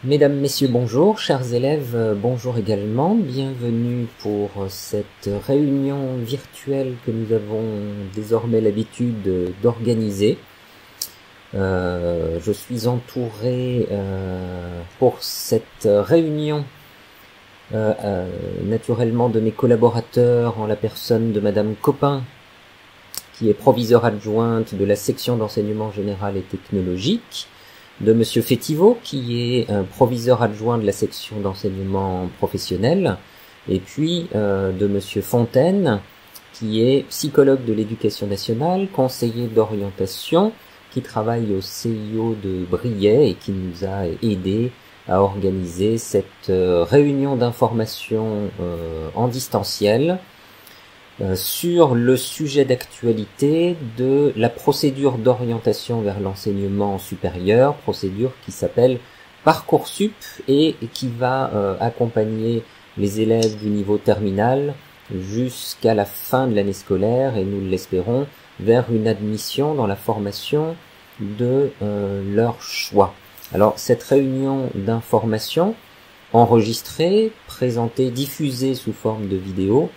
Mesdames, Messieurs, bonjour. Chers élèves, bonjour également. Bienvenue pour cette réunion virtuelle que nous avons désormais l'habitude d'organiser. Je suis entouré pour cette réunion naturellement de mes collaborateurs en la personne de Madame Copin, qui est proviseure adjointe de la section d'enseignement général et technologique, de Monsieur Fétiveau, qui est proviseur adjoint de la section d'enseignement professionnel, et puis de Monsieur Fontaine, qui est psychologue de l'éducation nationale, conseiller d'orientation, qui travaille au CIO de Briey et qui nous a aidé à organiser cette réunion d'information en distanciel sur le sujet d'actualité de la procédure d'orientation vers l'enseignement supérieur, procédure qui s'appelle Parcoursup et qui va accompagner les élèves du niveau terminal jusqu'à la fin de l'année scolaire et nous l'espérons vers une admission dans la formation de leur choix. Alors cette réunion d'information enregistrée, présentée, diffusée sous forme de vidéo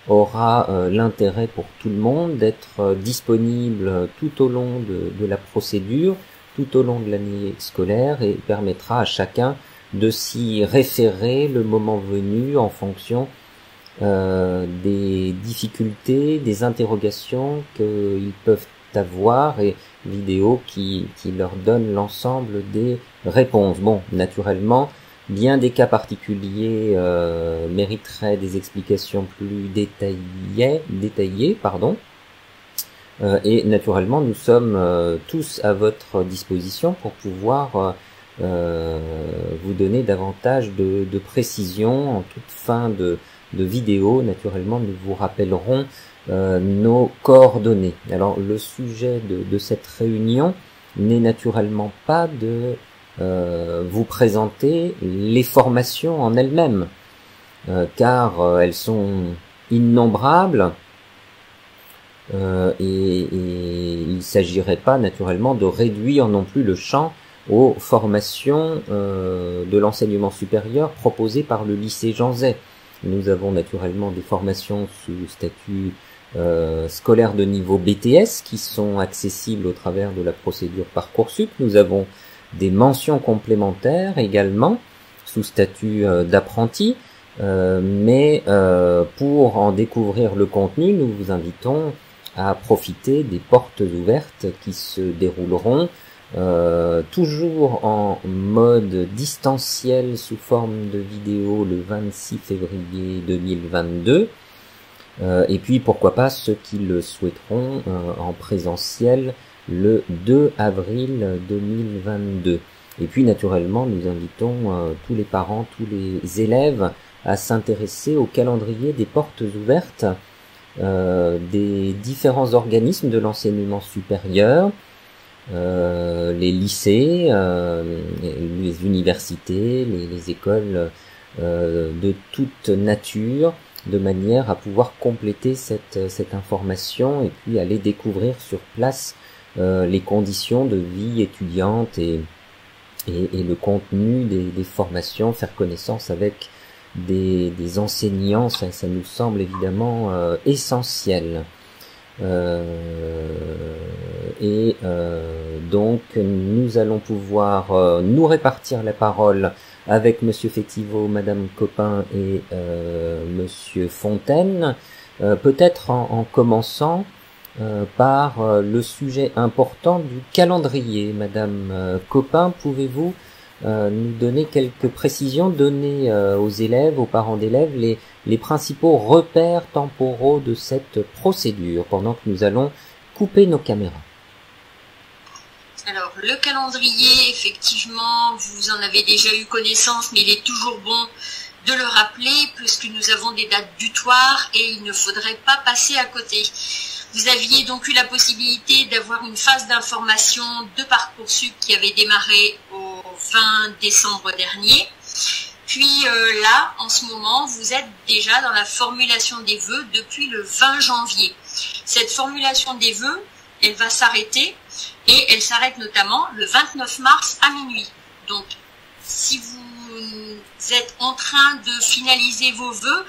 aura l'intérêt pour tout le monde d'être disponible tout au long de la procédure, tout au long de l'année scolaire et permettra à chacun de s'y référer le moment venu en fonction des difficultés, des interrogations qu'ils peuvent avoir et vidéos qui leur donnent l'ensemble des réponses. Bon, naturellement, bien des cas particuliers mériteraient des explications plus détaillées, et naturellement nous sommes tous à votre disposition pour pouvoir vous donner davantage de précisions en toute fin de vidéo. Naturellement nous vous rappellerons nos coordonnées. Alors le sujet de cette réunion n'est naturellement pas de vous présenter les formations en elles-mêmes, car elles sont innombrables et il ne s'agirait pas naturellement de réduire non plus le champ aux formations de l'enseignement supérieur proposées par le lycée Jean Zay. Nous avons naturellement des formations sous statut scolaire de niveau BTS qui sont accessibles au travers de la procédure Parcoursup. Nous avons des mentions complémentaires également sous statut d'apprenti, mais pour en découvrir le contenu, nous vous invitons à profiter des portes ouvertes qui se dérouleront toujours en mode distanciel sous forme de vidéo le 26 février 2022 et puis pourquoi pas ceux qui le souhaiteront en présentiel le 2 avril 2022. Et puis naturellement nous invitons tous les parents, tous les élèves à s'intéresser au calendrier des portes ouvertes des différents organismes de l'enseignement supérieur, les lycées, les universités, les écoles de toute nature, de manière à pouvoir compléter cette information et puis aller découvrir sur place les conditions de vie étudiante et le contenu des formations, faire connaissance avec des enseignants, ça nous semble évidemment essentiel. Donc nous allons pouvoir nous répartir la parole avec Monsieur Fétiveau, Madame Copin et Monsieur Fontaine, peut-être en commençant par le sujet important du calendrier. Madame Copin, pouvez-vous nous donner quelques précisions, donner aux élèves, aux parents d'élèves, les principaux repères temporaux de cette procédure pendant que nous allons couper nos caméras? Alors, le calendrier, effectivement, vous en avez déjà eu connaissance, mais il est toujours bon de le rappeler puisque nous avons des dates butoirs et il ne faudrait pas passer à côté. Vous aviez donc eu la possibilité d'avoir une phase d'information de Parcoursup qui avait démarré au 20 décembre dernier. Puis là, en ce moment, vous êtes déjà dans la formulation des vœux depuis le 20 janvier. Cette formulation des vœux, elle va s'arrêter et elle s'arrête notamment le 29 mars à minuit. Donc, si vous vous êtes en train de finaliser vos vœux,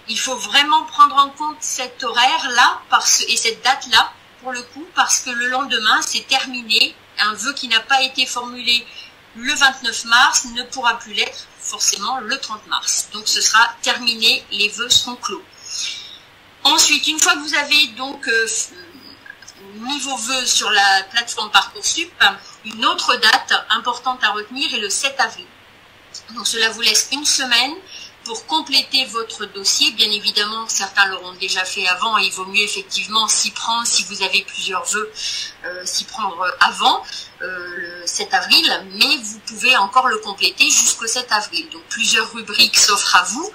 il faut vraiment prendre en compte cet horaire-là et cette date-là, pour le coup, parce que le lendemain, c'est terminé. Un vœu qui n'a pas été formulé le 29 mars ne pourra plus l'être forcément le 30 mars. Donc ce sera terminé, les vœux seront clos. Ensuite, une fois que vous avez donc mis vos vœux sur la plateforme Parcoursup, une autre date importante à retenir est le 7 avril. Donc cela vous laisse une semaine pour compléter votre dossier. Bien évidemment, certains l'auront déjà fait avant et il vaut mieux effectivement s'y prendre, si vous avez plusieurs vœux, s'y prendre avant le 7 avril, mais vous pouvez encore le compléter jusqu'au 7 avril. Donc plusieurs rubriques s'offrent à vous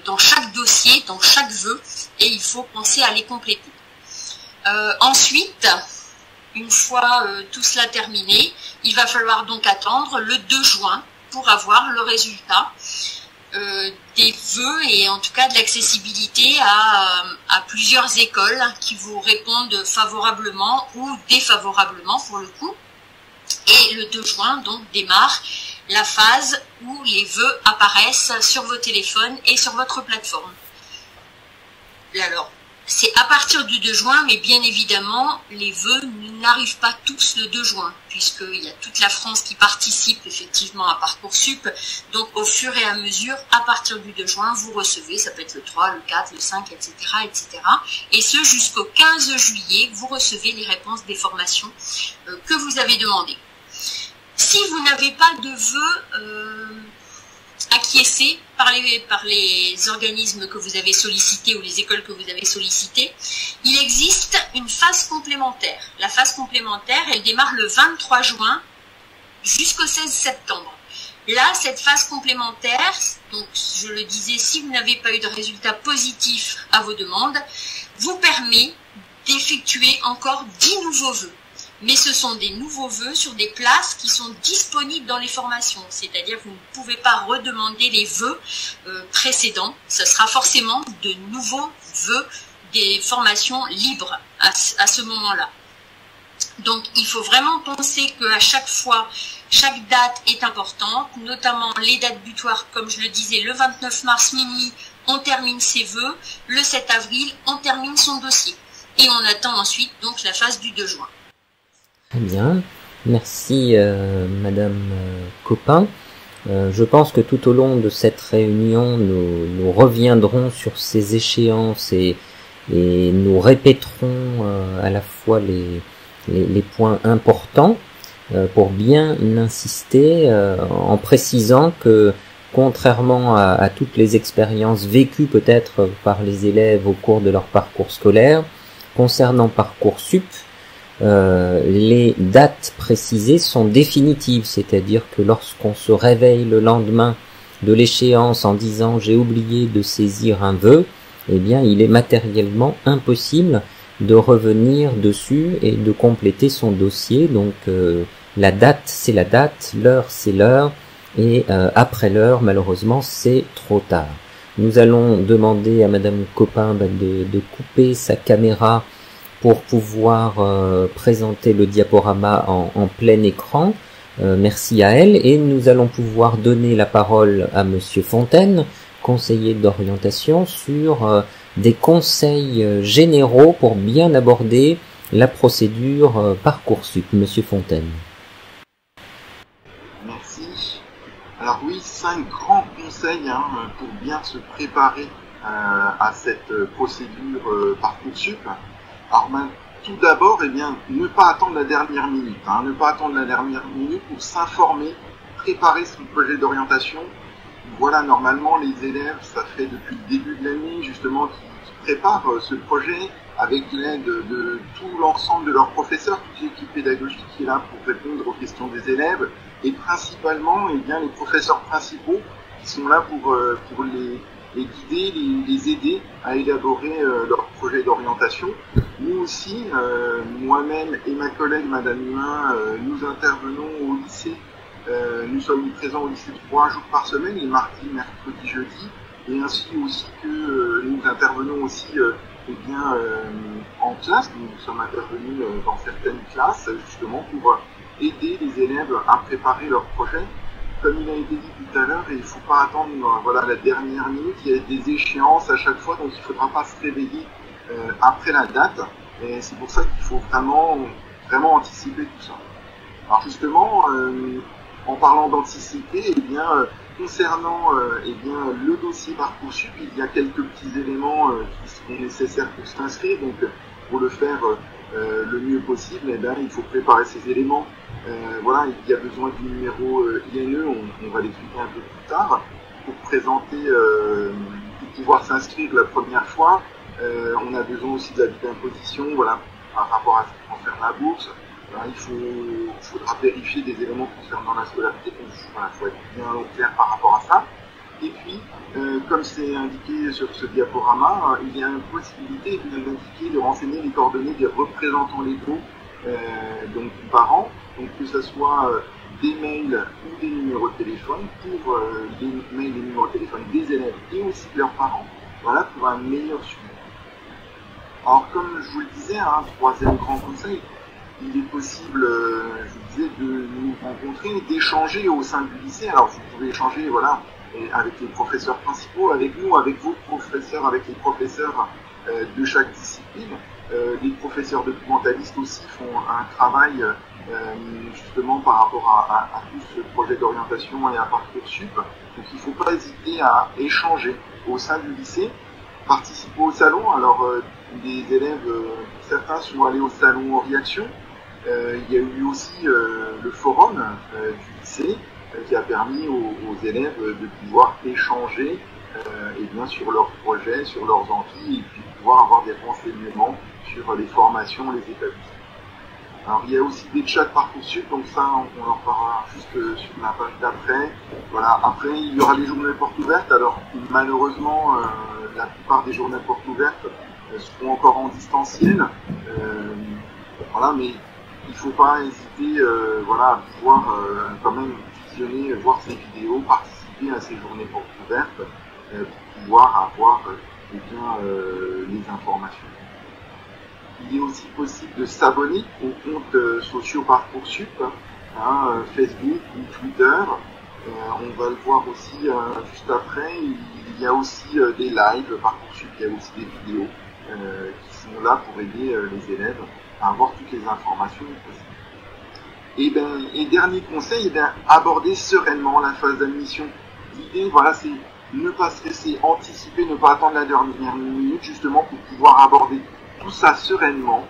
dans chaque dossier, dans chaque vœu, et il faut penser à les compléter. Ensuite, une fois tout cela terminé, il va falloir donc attendre le 2 juin pour avoir le résultat des vœux et en tout cas de l'accessibilité à plusieurs écoles qui vous répondent favorablement ou défavorablement pour le coup. Et le 2 juin donc démarre la phase où les vœux apparaissent sur vos téléphones et sur votre plateforme. Et alors, c'est à partir du 2 juin, mais bien évidemment, les vœux n'arrivent pas tous le 2 juin, puisqu'il y a toute la France qui participe effectivement à Parcoursup. Donc, au fur et à mesure, à partir du 2 juin, vous recevez, ça peut être le 3, le 4, le 5, etc., etc. Et ce, jusqu'au 15 juillet, vous recevez les réponses des formations que vous avez demandées. Si vous n'avez pas de vœux acquiescés par les organismes que vous avez sollicités ou les écoles que vous avez sollicitées, il existe une phase complémentaire. La phase complémentaire, elle démarre le 23 juin jusqu'au 16 septembre. Là, cette phase complémentaire, donc je le disais, si vous n'avez pas eu de résultat positif à vos demandes, vous permet d'effectuer encore 10 nouveaux vœux. Mais ce sont des nouveaux vœux sur des places qui sont disponibles dans les formations. C'est-à-dire que vous ne pouvez pas redemander les vœux précédents. Ce sera forcément de nouveaux vœux, des formations libres à ce moment-là. Donc, il faut vraiment penser qu'à chaque fois, chaque date est importante, notamment les dates butoirs, comme je le disais, le 29 mars minuit, on termine ses vœux. Le 7 avril, on termine son dossier. Et on attend ensuite donc la phase du 2 juin. Très bien, merci Madame Copin. Je pense que tout au long de cette réunion, nous reviendrons sur ces échéances et nous répéterons à la fois les points importants pour bien insister en précisant que contrairement à toutes les expériences vécues peut-être par les élèves au cours de leur parcours scolaire, concernant Parcoursup, les dates précisées sont définitives, c'est-à-dire que lorsqu'on se réveille le lendemain de l'échéance en disant j'ai oublié de saisir un vœu, eh bien il est matériellement impossible de revenir dessus et de compléter son dossier. Donc la date c'est la date, l'heure c'est l'heure, et après l'heure malheureusement c'est trop tard. Nous allons demander à Madame Copin de couper sa caméra pour pouvoir présenter le diaporama en plein écran. Merci à elle, et nous allons pouvoir donner la parole à Monsieur Fontaine, conseiller d'orientation, sur des conseils généraux pour bien aborder la procédure Parcoursup. Monsieur Fontaine. Merci. Alors oui, 5 grands conseils pour bien se préparer à cette procédure Parcoursup. Alors tout d'abord, eh bien, ne pas attendre la dernière minute. Ne pas attendre la dernière minute pour s'informer, préparer son projet d'orientation. Voilà, normalement, les élèves, ça fait depuis le début de l'année, justement, qui préparent ce projet avec l'aide de tout l'ensemble de leurs professeurs, toute l'équipe pédagogique qui est là pour répondre aux questions des élèves, et principalement, eh bien, les professeurs principaux qui sont là pour les guider, les aider à élaborer leur projet d'orientation. Nous aussi, moi-même et ma collègue Madame Humain, nous intervenons au lycée. Nous sommes présents au lycée 3 jours par semaine, les mardis, mercredis, jeudi, et ainsi aussi que nous intervenons aussi en classe. Nous sommes intervenus dans certaines classes justement pour aider les élèves à préparer leur projet. comme il a été dit tout à l'heure, il ne faut pas attendre voilà, la dernière minute, il y a des échéances à chaque fois, donc il ne faudra pas se réveiller après la date. Et c'est pour ça qu'il faut vraiment anticiper tout ça. Alors justement, en parlant d'anticiper, eh bien, concernant le dossier Parcoursup, il y a quelques petits éléments qui seront nécessaires pour s'inscrire. Donc, pour le faire le mieux possible, eh bien, il faut préparer ces éléments. Voilà, il y a besoin du numéro INE, on va l'expliquer un peu plus tard, pour présenter, pour pouvoir s'inscrire la première fois. On a besoin aussi de l'avis d'imposition, voilà, par rapport à ce qui concerne la bourse. Il faudra vérifier des éléments concernant la scolarité, donc voilà, il faut être bien au clair par rapport à ça. Et puis, comme c'est indiqué sur ce diaporama, il y a une possibilité d'indiquer, de renseigner les coordonnées des représentants légaux donc du parent, donc que ce soit des mails ou des numéros de téléphone pour les mails et numéros de téléphone des élèves et aussi de leurs parents, voilà, pour un meilleur suivi. Alors, comme je vous le disais, troisième grand conseil, il est possible, je vous disais, de nous rencontrer, d'échanger au sein du lycée. Alors, vous pouvez échanger, voilà, avec les professeurs principaux, avec nous, avec vos professeurs, avec les professeurs de chaque discipline. Les professeurs documentalistes aussi font un travail justement par rapport à tout ce projet d'orientation et à Parcoursup. Donc, il ne faut pas hésiter à échanger au sein du lycée, participer au salon. Alors, des élèves, certains sont allés au salon Oriaction. Il y a eu aussi le forum du lycée qui a permis aux élèves de pouvoir échanger et bien sur leurs projets, sur leurs envies, et puis pouvoir avoir des renseignements sur les formations, les établissements. Alors il y a aussi des chats Parcoursup, donc ça on en reparlera juste sur la page d'après. Voilà, après il y aura les journées portes ouvertes. Alors malheureusement la plupart des journées portes ouvertes seront encore en distanciel. Voilà, mais il ne faut pas hésiter voilà, à pouvoir quand même visionner, voir ces vidéos, participer à ces journées portes ouvertes pour pouvoir avoir les informations. Il est aussi possible de s'abonner aux comptes sociaux Parcoursup, Facebook ou Twitter. On va le voir aussi juste après. Il y a aussi des lives Parcoursup, il y a aussi des vidéos qui sont là pour aider les élèves à avoir toutes les informations possibles. Et dernier conseil, aborder sereinement la phase d'admission. L'idée, voilà, c'est ne pas stresser, anticiper, ne pas attendre la dernière minute, justement pour pouvoir aborder tout ça sereinement.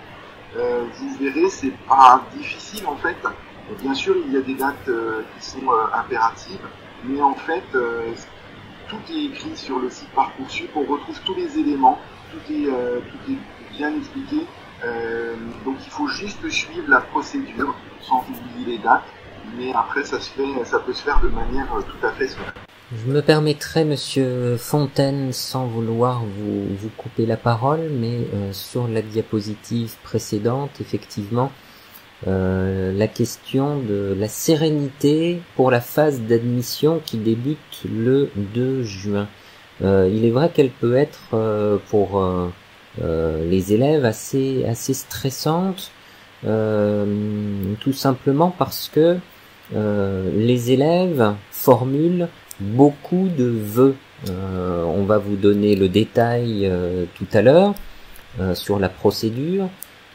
Vous verrez, c'est pas difficile en fait. Bien sûr, il y a des dates qui sont impératives, mais en fait, tout est écrit sur le site Parcoursup. On retrouve tous les éléments, tout est bien expliqué. Donc il faut juste suivre la procédure sans oublier les dates, mais après ça peut se faire de manière tout à fait sereine. Je me permettrai, Monsieur Fontaine, sans vouloir vous couper la parole, mais sur la diapositive précédente, effectivement, la question de la sérénité pour la phase d'admission qui débute le 2 juin. Il est vrai qu'elle peut être pour les élèves assez stressante, tout simplement parce que les élèves formulent beaucoup de vœux. On va vous donner le détail tout à l'heure sur la procédure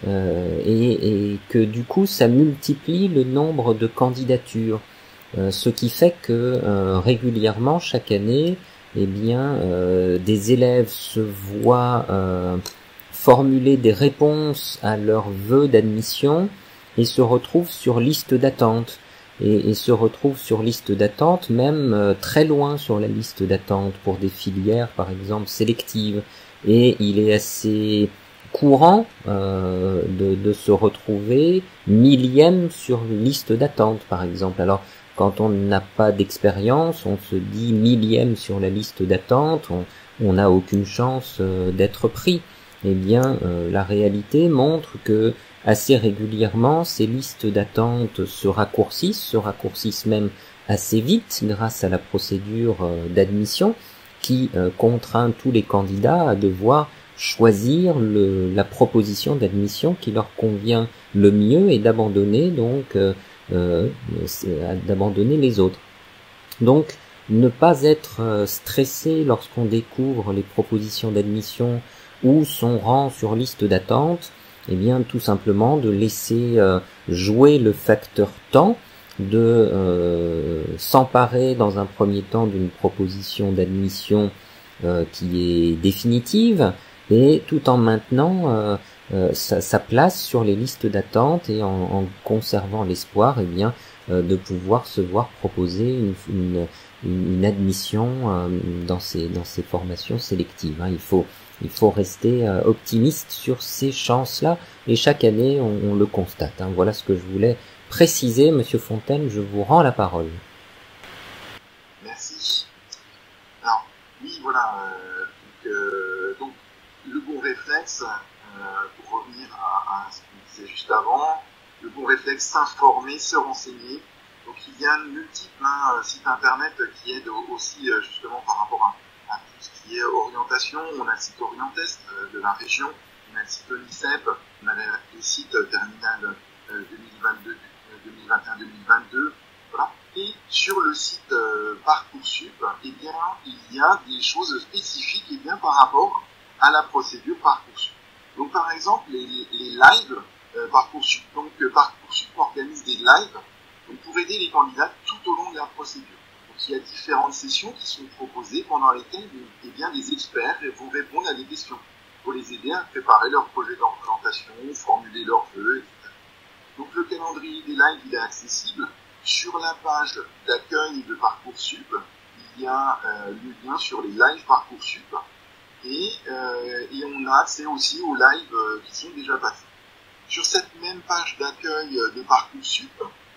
et que du coup ça multiplie le nombre de candidatures, ce qui fait que régulièrement chaque année, eh bien, des élèves se voient formuler des réponses à leurs vœux d'admission et se retrouvent sur liste d'attente. Et se retrouvent sur liste d'attente, même très loin sur la liste d'attente pour des filières, par exemple, sélectives. Et il est assez courant de se retrouver millième sur liste d'attente, par exemple. Alors, quand on n'a pas d'expérience, on se dit millième sur la liste d'attente, on n'a aucune chance d'être pris. Eh bien, la réalité montre que assez régulièrement, ces listes d'attente se raccourcissent même assez vite grâce à la procédure d'admission qui contraint tous les candidats à devoir choisir la proposition d'admission qui leur convient le mieux et d'abandonner donc d'abandonner les autres. Donc, ne pas être stressé lorsqu'on découvre les propositions d'admission ou son rang sur liste d'attente, eh bien tout simplement de laisser jouer le facteur temps, de s'emparer dans un premier temps d'une proposition d'admission qui est définitive, et tout en maintenant sa place sur les listes d'attente et en conservant l'espoir, eh bien de pouvoir se voir proposer une admission dans ces formations sélectives. Il faut rester optimiste sur ces chances-là, et chaque année on le constate. Voilà ce que je voulais préciser. Monsieur Fontaine, je vous rends la parole. Merci. Alors, oui, voilà. Donc le bon réflexe, pour revenir à ce qu'on disait juste avant, le bon réflexe, s'informer, se renseigner. Donc il y a multiples sites internet qui aident aussi justement par rapport à tout ce qui est orientation. On a le site Orientest de la région, on a le site ONICEP, on a les sites terminal 2021-2022, voilà. Et sur le site Parcoursup, eh bien, il y a des choses spécifiques par rapport à la procédure Parcoursup. Donc par exemple les lives Parcoursup. Donc Parcoursup organise des lives pour aider les candidats tout au long de la procédure. Donc il y a différentes sessions qui sont proposées pendant lesquelles les experts vont répondre à des questions pour les aider à préparer leur projet d'orientation, formuler leurs vœux, etc. Donc le calendrier des lives il est accessible. Sur la page d'accueil de Parcoursup, il y a le lien sur les lives Parcoursup, et on a accès aussi aux lives qui sont déjà passés. Sur cette même page d'accueil de Parcoursup,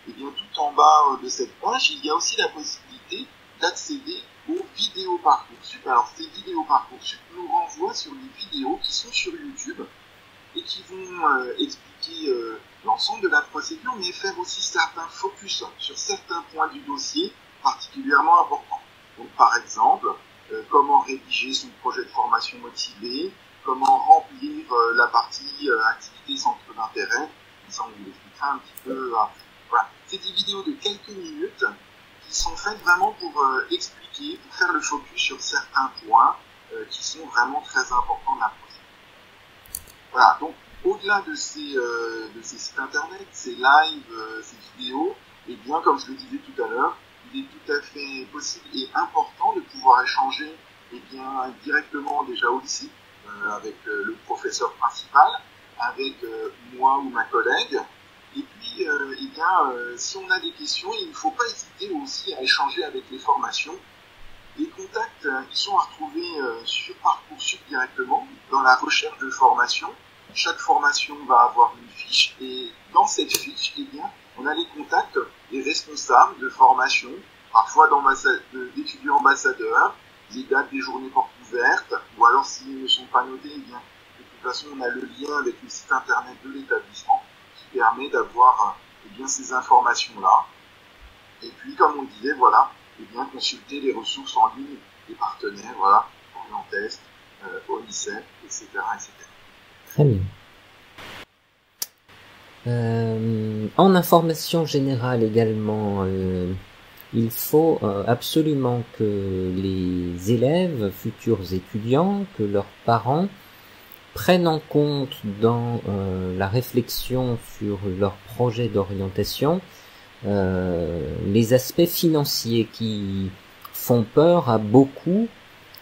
tout en bas de cette page, il y a aussi la possibilité d'accéder aux vidéos Parcoursup. Alors ces vidéos Parcoursup nous renvoient sur des vidéos qui sont sur YouTube et qui vont expliquer l'ensemble de la procédure, mais faire aussi certains focus sur certains points du dossier particulièrement importants. Donc par exemple, comment rédiger son projet de formation motivé, comment remplir la partie activité centre d'intérêt. Ça, on vous l'expliquera un petit peu après. Voilà. C'est des vidéos de quelques minutes qui sont faites vraiment pour expliquer, pour faire le focus sur certains points qui sont vraiment très importants dans la procédure. Voilà, donc au-delà de ces sites internet, ces lives, ces vidéos, comme je le disais tout à l'heure, il est tout à fait possible et important de pouvoir échanger directement déjà au lycée avec le professeur principal, avec moi ou ma collègue. Et puis, si on a des questions, il ne faut pas hésiter aussi à échanger avec les formations. Les contacts, ils sont à retrouver sur Parcoursup directement, dans la recherche de formation. Chaque formation va avoir une fiche, et dans cette fiche, on a les contacts des responsables de formation, parfois d'étudiants ambassadeurs, les dates des journées portes ouvertes, ou alors s'ils ne sont pas notés, de toute façon, on a le lien avec le site internet de l'établissement, permet d'avoir ces informations-là. Et puis, comme on disait, consulter les ressources en ligne des partenaires, Orientest, ONICEP, etc., etc. Très bien. En information générale également, il faut absolument que les élèves, futurs étudiants, que leurs parents prennent en compte dans la réflexion sur leur projet d'orientation les aspects financiers qui font peur à beaucoup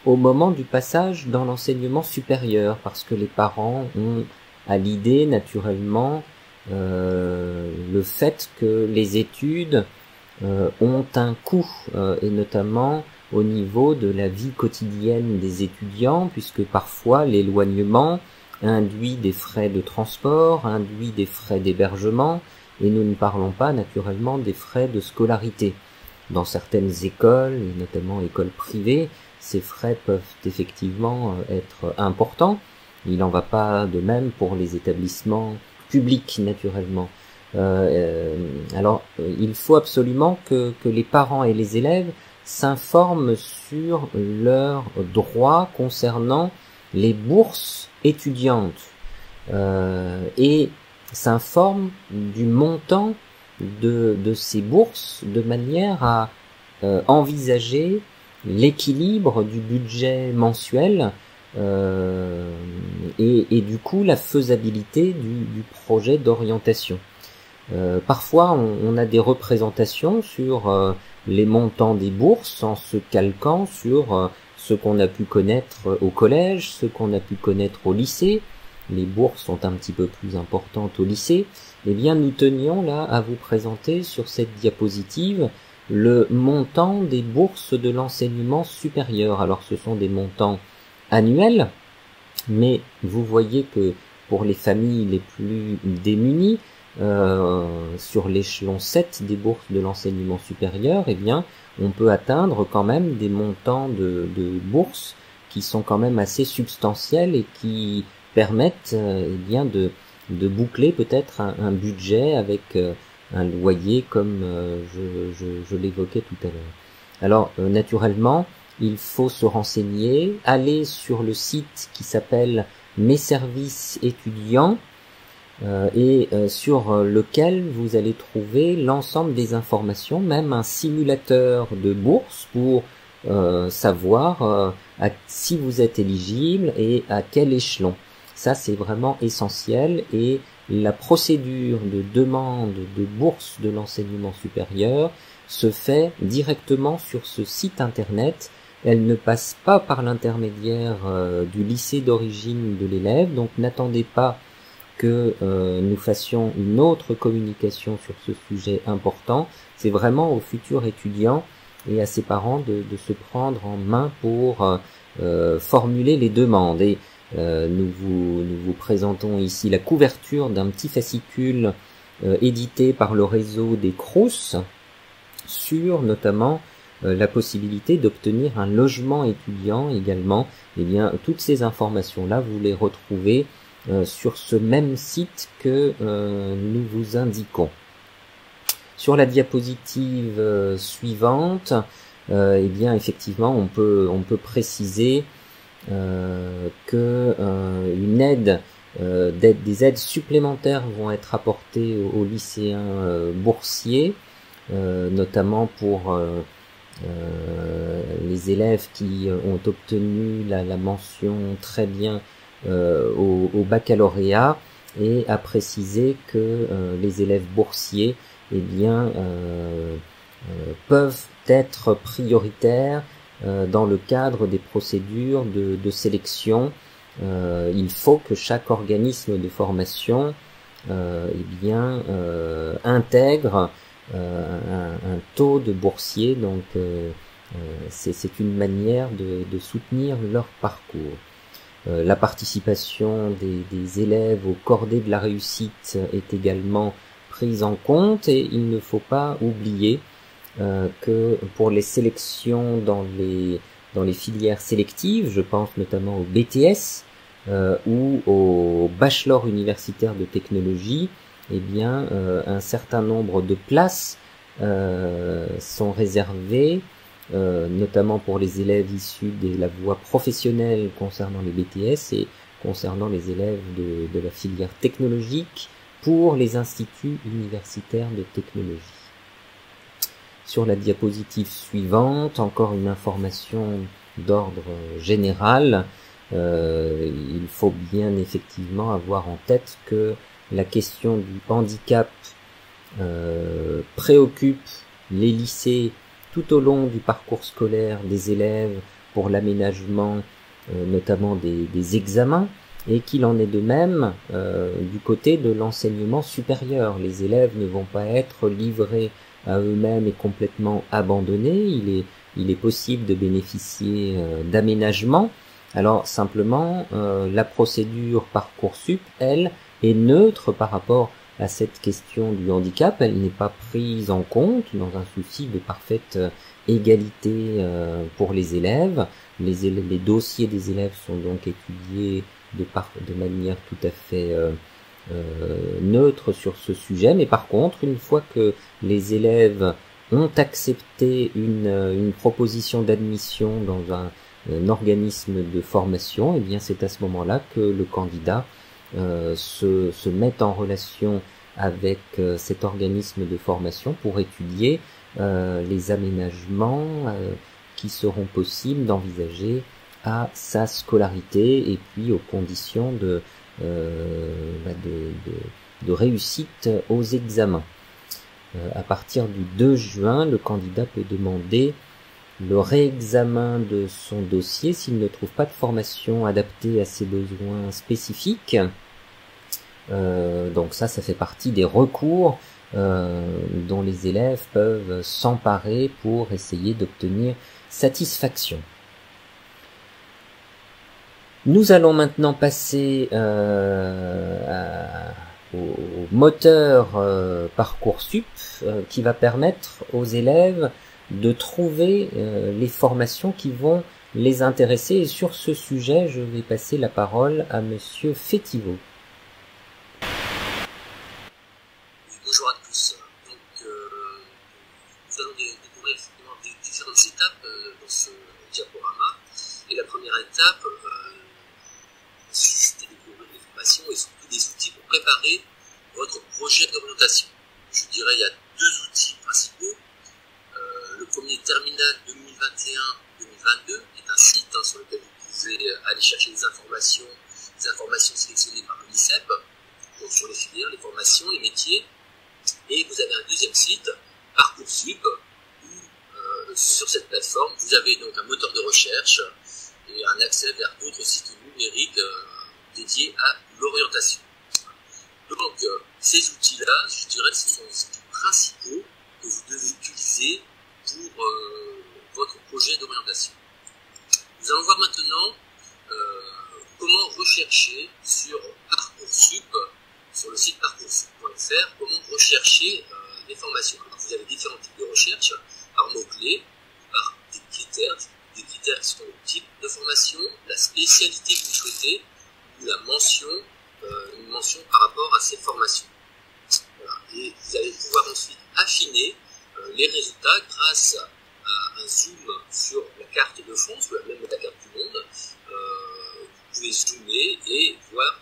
au moment du passage dans l'enseignement supérieur, parce que les parents ont à l'idée naturellement le fait que les études ont un coût, et notamment au niveau de la vie quotidienne des étudiants, puisque parfois l'éloignement induit des frais de transport, induit des frais d'hébergement, et nous ne parlons pas naturellement des frais de scolarité. Dans certaines écoles, et notamment écoles privées, ces frais peuvent effectivement être importants. Il n'en va pas de même pour les établissements publics naturellement. Alors, il faut absolument que les parents et les élèves s'informent sur leurs droits concernant les bourses étudiantes et s'informent du montant de ces bourses de manière à envisager l'équilibre du budget mensuel et du coup la faisabilité du projet d'orientation. Parfois on a des représentations sur les montants des bourses en se calquant sur ce qu'on a pu connaître au collège, ce qu'on a pu connaître au lycée. Les bourses sont un petit peu plus importantes au lycée. Eh bien, nous tenions là à vous présenter sur cette diapositive le montant des bourses de l'enseignement supérieur. Alors, ce sont des montants annuels, mais vous voyez que pour les familles les plus démunies, sur l'échelon 7 des bourses de l'enseignement supérieur, eh bien, on peut atteindre quand même des montants de bourses qui sont quand même assez substantiels et qui permettent eh bien de boucler peut-être un budget avec un loyer comme je l'évoquais tout à l'heure. Alors naturellement, il faut se renseigner, aller sur le site qui s'appelle Mes services étudiants et sur lequel vous allez trouver l'ensemble des informations, même un simulateur de bourse pour savoir si vous êtes éligible et à quel échelon. Ça, c'est vraiment essentiel et la procédure de demande de bourse de l'enseignement supérieur se fait directement sur ce site internet. Elle ne passe pas par l'intermédiaire du lycée d'origine de l'élève, donc n'attendez pas que nous fassions une autre communication sur ce sujet important. C'est vraiment aux futurs étudiants et à ses parents de se prendre en main pour formuler les demandes. Et nous vous présentons ici la couverture d'un petit fascicule édité par le réseau des Crous sur notamment la possibilité d'obtenir un logement étudiant également. Eh bien, toutes ces informations-là, vous les retrouvez sur ce même site que nous vous indiquons. Sur la diapositive suivante, eh bien effectivement on peut préciser que des aides supplémentaires vont être apportées aux lycéens boursiers, notamment pour les élèves qui ont obtenu la mention très bien au baccalauréat, et à préciser que les élèves boursiers eh bien peuvent être prioritaires dans le cadre des procédures de sélection. Il faut que chaque organisme de formation intègre un taux de boursiers, donc c'est une manière de soutenir leur parcours. La participation des élèves aux cordées de la réussite est également prise en compte, et il ne faut pas oublier que pour les sélections dans les filières sélectives, je pense notamment au BTS ou au bachelor universitaire de technologie, eh bien un certain nombre de places sont réservées, notamment pour les élèves issus de la voie professionnelle concernant les BTS et concernant les élèves de la filière technologique pour les instituts universitaires de technologie. Sur la diapositive suivante, encore une information d'ordre général. Il faut bien effectivement avoir en tête que la question du handicap préoccupe les lycées tout au long du parcours scolaire des élèves pour l'aménagement notamment des examens, et qu'il en est de même du côté de l'enseignement supérieur. Les élèves ne vont pas être livrés à eux-mêmes et complètement abandonnés. Il est possible de bénéficier d'aménagements. Alors simplement, la procédure Parcoursup, elle, est neutre par rapport à cette question du handicap. Elle n'est pas prise en compte dans un souci de parfaite égalité pour les élèves. Les dossiers des élèves sont donc étudiés de manière tout à fait neutre sur ce sujet, mais par contre, une fois que les élèves ont accepté une proposition d'admission dans un organisme de formation, et bien c'est à ce moment-là que le candidat se met en relation avec cet organisme de formation pour étudier les aménagements qui seront possibles d'envisager à sa scolarité et puis aux conditions de réussite aux examens. À partir du 2 juin, le candidat peut demander le réexamen de son dossier s'il ne trouve pas de formation adaptée à ses besoins spécifiques. Donc ça fait partie des recours dont les élèves peuvent s'emparer pour essayer d'obtenir satisfaction. Nous allons maintenant passer au moteur Parcoursup qui va permettre aux élèves de trouver les formations qui vont les intéresser. Et sur ce sujet, je vais passer la parole à Monsieur Fétiveau. Bonjour à tous. Donc, nous allons découvrir effectivement différentes étapes dans ce diaporama. Et la première étape consiste à découvrir des formations et surtout des outils pour préparer votre projet d'orientation. Je dirais il y a deux outils principaux. Le premier, Terminal 2021-2022, est un site sur lequel vous pouvez aller chercher des informations sélectionnées par l'UNICEP, donc sur les filières, les formations, les métiers. Et vous avez un deuxième site, Parcoursup, où sur cette plateforme, vous avez donc un moteur de recherche et un accès vers d'autres sites numériques dédiés à l'orientation. Donc, ces outils-là, je dirais que ce sont les outils principaux que vous devez utiliser pour votre projet d'orientation. Nous allons voir maintenant comment rechercher sur Parcoursup, sur le site parcoursup.fr, comment rechercher des formations. Alors, vous avez différents types de recherche, par mots-clés, par des critères qui sont le type de formation, la spécialité que vous souhaitez, ou la mention, une mention par rapport à ces formations. Voilà. Et vous allez pouvoir ensuite affiner les résultats grâce à un zoom sur la carte de France, ou même la carte du monde. Vous pouvez zoomer et voir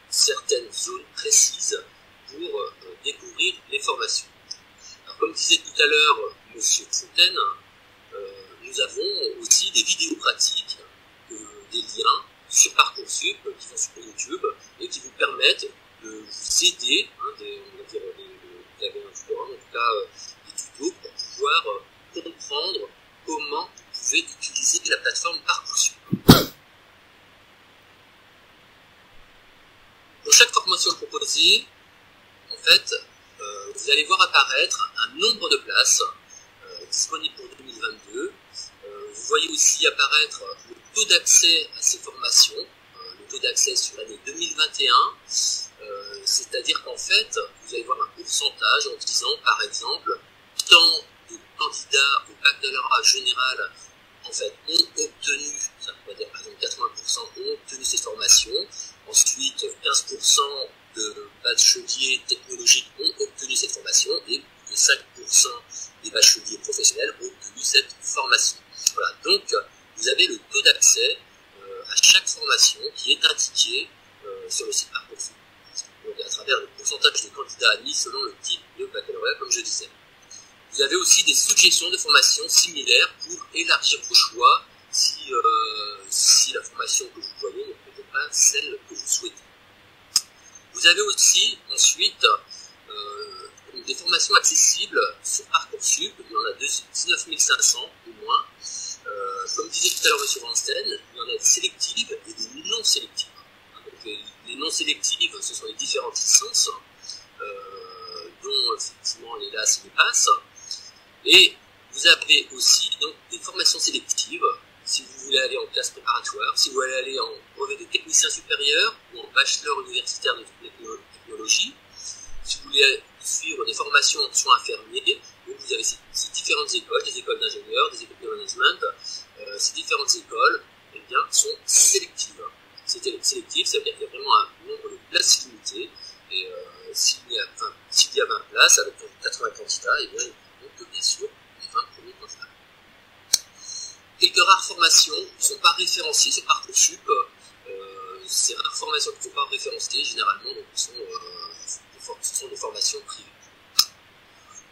certaines zones précises pour découvrir les formations. Alors, comme disait tout à l'heure M. Fontaine, nous avons aussi des vidéos pratiques, des liens sur Parcoursup qui sont sur YouTube et qui vous permettent de vous aider, vous avez un forum, en tout cas des tutos pour pouvoir comprendre comment vous pouvez utiliser la plateforme Parcoursup. Pour chaque formation proposée, en fait, vous allez voir apparaître un nombre de places disponibles pour 2022. Vous voyez aussi apparaître le taux d'accès à ces formations, le taux d'accès sur l'année 2021, c'est-à-dire qu'en fait, vous allez voir un pourcentage en disant, par exemple, tant de candidats au baccalauréat général en fait, ont obtenu, ça veut dire par exemple 80% ont obtenu ces formations, ensuite 15% de bacheliers technologiques ont obtenu cette formation et que 5% des bacheliers professionnels ont obtenu cette formation. Voilà, donc vous avez le taux d'accès à chaque formation qui est indiqué sur le site Parcoursup. Donc à travers le pourcentage de candidats admis selon le type de baccalauréat, comme je disais. Vous avez aussi des suggestions de formations similaires pour élargir vos choix si la formation que vous voyez n'est peut-être pas celle que vous souhaitez. Vous avez aussi ensuite des formations accessibles sur Parcoursup. Il y en a 19 500 au moins. Comme disait tout à l'heure M. Ransten, il y en a des sélectives et des non sélectives. Donc, les non sélectives, ce sont les différentes licences, dont effectivement les LAS et les PASS. Et vous avez aussi donc des formations sélectives, si vous voulez aller en classe préparatoire, si vous voulez aller en brevet de technicien supérieur ou en bachelor universitaire de technologie, si vous voulez suivre des formations en soins infirmiers, donc vous avez ces différentes écoles, des écoles d'ingénieurs, des écoles de management, ces différentes écoles, eh bien, sont sélectives. C'est sélectif, ça veut dire qu'il y a vraiment un nombre de places limitées, et s'il y a 20 places avec 80 candidats, eh bien, donc bien sûr les 20 premiers candidats. Quelques rares formations ne sont pas référencées sur Parcoursup. Ces rares formations qui ne sont pas référencées, généralement, donc, ce sont des formations privées.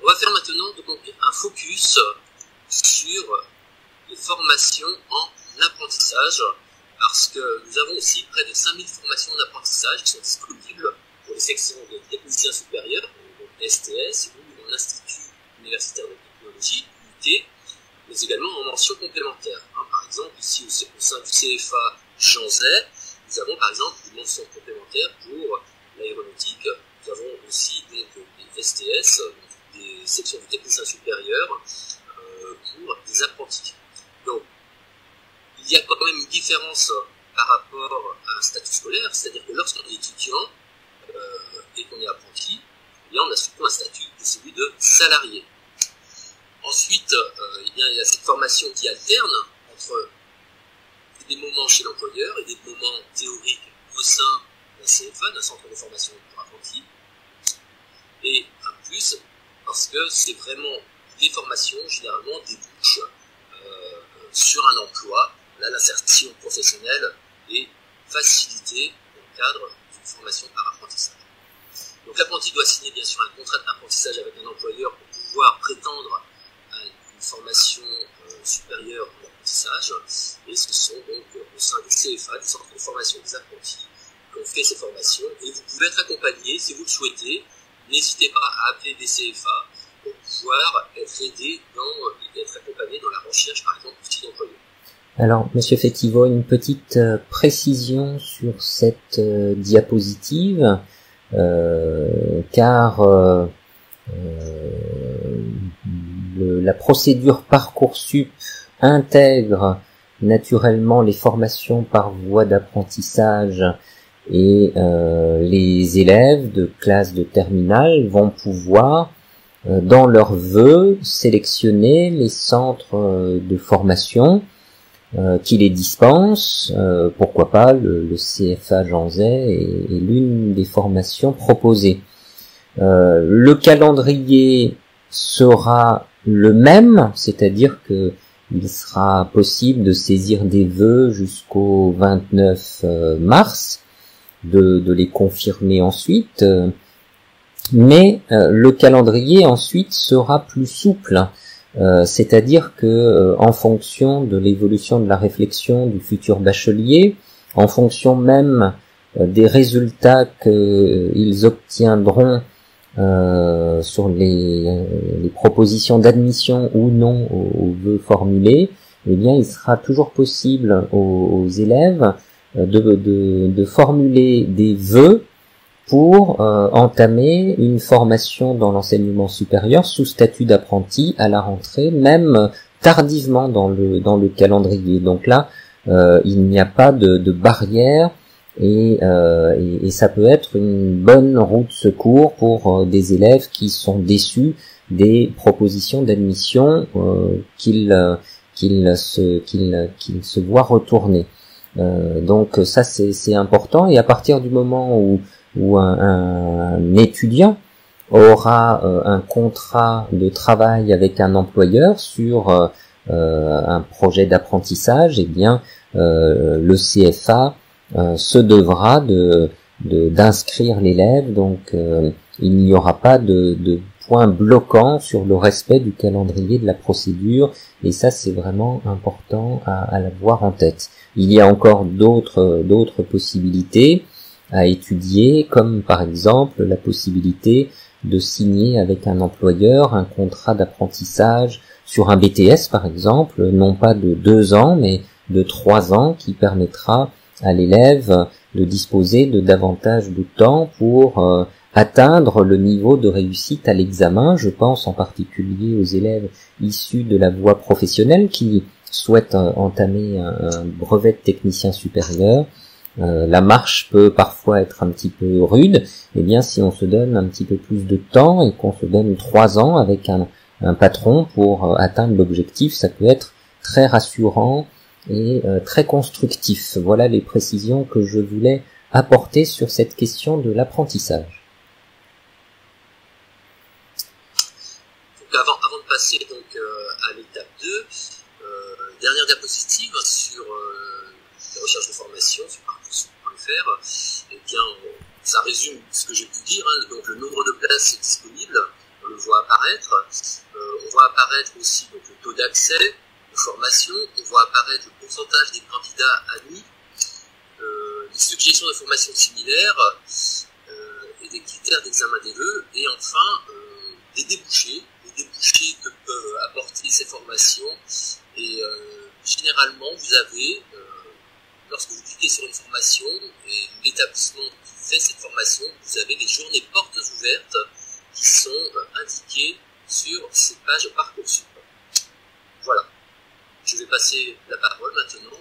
On va faire maintenant donc un focus sur les formations en apprentissage, parce que nous avons aussi près de 5000 formations en apprentissage qui sont disponibles pour les sections de techniciens supérieurs, donc STS, ou en Institut universitaire de technologie, UT, mais également en mention complémentaire. Par exemple, ici au sein du CFA Jean Zay, nous avons par exemple une mention complémentaire pour l'aéronautique. Nous avons aussi donc des STS, des sections de techniciens supérieurs pour des apprentis. Donc, il y a quand même une différence par rapport à un statut scolaire, c'est-à-dire que lorsqu'on est étudiant et qu'on est apprenti, eh bien, on a surtout un statut qui est celui de salarié. Ensuite, eh bien, il y a cette formation qui alterne entre des moments chez l'employeur et des moments théoriques au sein d'un CFA, d'un centre de formation pour apprentis. Et en plus, parce que c'est vraiment des formations, généralement, débouchent sur un emploi. Là, l'insertion professionnelle est facilitée dans le cadre d'une formation par apprentissage. Donc l'apprenti doit signer bien sûr un contrat d'apprentissage avec un employeur pour pouvoir prétendre à une formation supérieure en apprentissage. Et ce sont donc au sein des CFA, des centres de formation des apprentis, qu'on fait ces formations. Et vous pouvez être accompagné si vous le souhaitez. N'hésitez pas à appeler des CFA pour pouvoir être aidé et être accompagné dans la recherche, par exemple, d'outils d'employeur. Alors, Monsieur Fetivo, une petite précision sur cette diapositive, car la procédure Parcoursup intègre naturellement les formations par voie d'apprentissage et les élèves de classe de terminale vont pouvoir, dans leurs vœux, sélectionner les centres de formation qui les dispensent. Pourquoi pas le CFA Jean Zay est l'une des formations proposées. Le calendrier sera le même, c'est-à-dire que il sera possible de saisir des vœux jusqu'au 29 mars, de les confirmer ensuite, mais le calendrier ensuite sera plus souple. C'est-à-dire que en fonction de l'évolution de la réflexion du futur bachelier, en fonction même des résultats qu'ils obtiendront sur les propositions d'admission ou non aux vœux formulés, eh bien il sera toujours possible aux élèves de formuler des vœux pour entamer une formation dans l'enseignement supérieur sous statut d'apprenti à la rentrée, même tardivement dans le calendrier. Donc là, il n'y a pas de barrière et ça peut être une bonne roue de secours pour des élèves qui sont déçus des propositions d'admission qu'ils se voient retourner. Donc ça c'est important, et à partir du moment où un étudiant aura un contrat de travail avec un employeur sur un projet d'apprentissage, eh bien le CFA se devra d'inscrire l'élève, donc il n'y aura pas de point bloquant sur le respect du calendrier de la procédure, et ça c'est vraiment important à l'avoir en tête. Il y a encore d'autres possibilités à étudier, comme par exemple la possibilité de signer avec un employeur un contrat d'apprentissage sur un BTS par exemple, non pas de 2 ans mais de 3 ans, qui permettra à l'élève de disposer de davantage de temps pour atteindre le niveau de réussite à l'examen. Je pense en particulier aux élèves issus de la voie professionnelle qui souhaitent entamer un brevet de technicien supérieur. La marche peut parfois être un petit peu rude. Eh bien, si on se donne un petit peu plus de temps et qu'on se donne 3 ans avec un patron pour atteindre l'objectif, ça peut être très rassurant et très constructif. Voilà les précisions que je voulais apporter sur cette question de l'apprentissage. Donc avant de passer donc à l'étape 2, dernière diapositive sur les recherches de formation sur parcoursup.fr, eh bien ça résume ce que j'ai pu dire, hein. Donc le nombre de places est disponible, on le voit apparaître. On voit apparaître aussi donc, le taux d'accès de formation, on voit apparaître le pourcentage des candidats admis, les suggestions de formation similaires et des critères d'examen des vœux, et enfin les débouchés que peuvent apporter ces formations. Et généralement, vous avez, lorsque vous cliquez sur une formation et l'établissement qui fait cette formation, vous avez les journées portes ouvertes qui sont indiquées sur ces pages Parcoursup. Voilà. Je vais passer la parole maintenant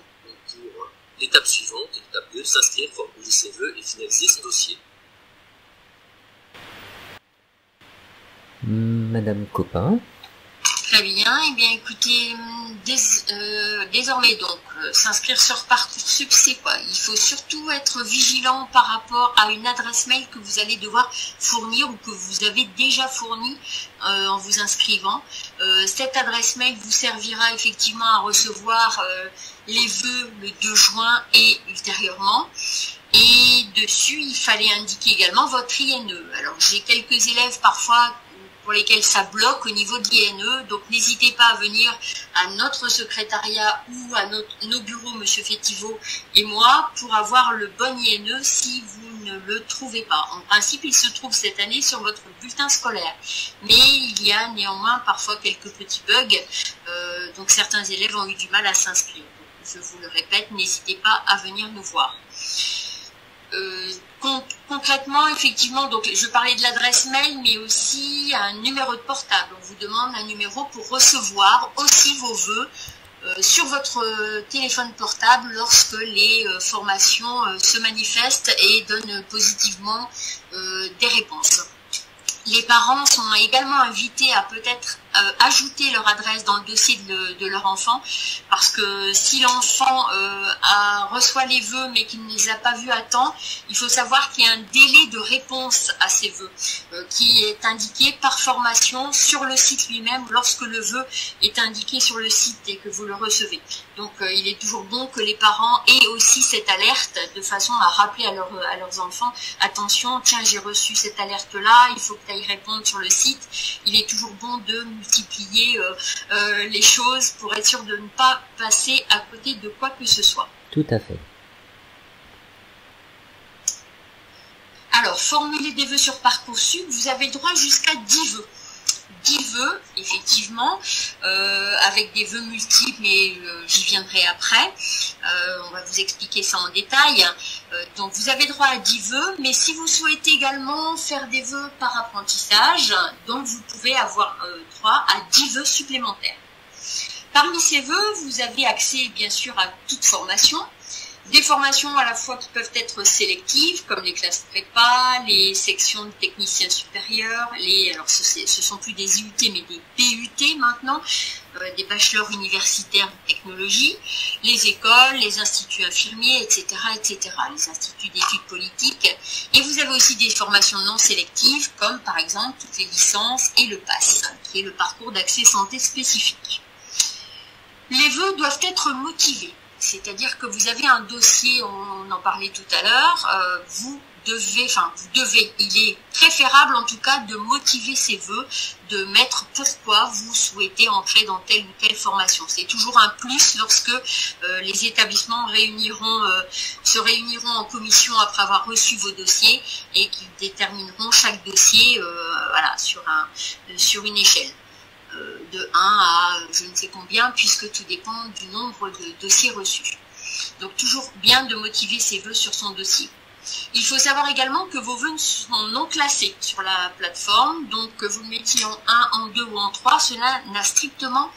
pour l'étape suivante, l'étape 2, s'inscrire, formuler ses vœux et finaliser son dossier. Madame Copin. Très bien. Eh bien, écoutez, désormais donc, s'inscrire sur Parcoursup, c'est quoi? Il faut surtout être vigilant par rapport à une adresse mail que vous allez devoir fournir ou que vous avez déjà fournie en vous inscrivant. Cette adresse mail vous servira effectivement à recevoir les vœux le 2 juin et ultérieurement. Et dessus, il fallait indiquer également votre INE. Alors, j'ai quelques élèves parfois pour lesquels ça bloque au niveau de l'INE, donc n'hésitez pas à venir à notre secrétariat ou à nos bureaux, Monsieur Fétiveau et moi, pour avoir le bon INE si vous ne le trouvez pas. En principe, il se trouve cette année sur votre bulletin scolaire, mais il y a néanmoins parfois quelques petits bugs, donc certains élèves ont eu du mal à s'inscrire. Je vous le répète, n'hésitez pas à venir nous voir. Concrètement, effectivement, donc je parlais de l'adresse mail, mais aussi un numéro de portable. On vous demande un numéro pour recevoir aussi vos vœux sur votre téléphone portable lorsque les formations se manifestent et donnent positivement des réponses. Les parents sont également invités à peut-être ajouter leur adresse dans le dossier de leur enfant, parce que si l'enfant reçoit les vœux mais qu'il ne les a pas vus à temps, il faut savoir qu'il y a un délai de réponse à ces vœux qui est indiqué par formation sur le site lui-même lorsque le vœu est indiqué sur le site et que vous le recevez. Donc il est toujours bon que les parents aient aussi cette alerte de façon à rappeler à leurs enfants, attention, tiens, j'ai reçu cette alerte-là, il faut que tu ailles répondre sur le site. Il est toujours bon de multiplier les choses pour être sûr de ne pas passer à côté de quoi que ce soit. Tout à fait. Alors, formuler des vœux sur Parcoursup, vous avez droit jusqu'à 10 vœux. 10 vœux, effectivement, avec des vœux multiples, mais j'y viendrai après. On va vous expliquer ça en détail. Donc, vous avez droit à 10 vœux, mais si vous souhaitez également faire des vœux par apprentissage, donc vous pouvez avoir droit à 10 vœux supplémentaires. Parmi ces vœux, vous avez accès, bien sûr, à toute formation. Des formations à la fois qui peuvent être sélectives, comme les classes prépa, les sections de techniciens supérieurs, alors ce sont plus des IUT mais des PUT maintenant, des bachelors universitaires de technologie, les écoles, les instituts infirmiers, etc., les instituts d'études politiques. Et vous avez aussi des formations non sélectives, comme par exemple toutes les licences et le PASS, qui est le parcours d'accès santé spécifique. Les vœux doivent être motivés. C'est-à-dire que vous avez un dossier, on en parlait tout à l'heure, vous devez, il est préférable en tout cas de motiver ces vœux, de mettre pourquoi vous souhaitez entrer dans telle ou telle formation. C'est toujours un plus lorsque les établissements se réuniront en commission après avoir reçu vos dossiers et qu'ils détermineront chaque dossier sur une échelle. De 1 à je ne sais combien, puisque tout dépend du nombre de dossiers reçus. Donc toujours bien de motiver ses vœux sur son dossier. Il faut savoir également que vos vœux sont non classés sur la plateforme, donc que vous le mettiez en 1, en 2 ou en 3, cela n'a strictement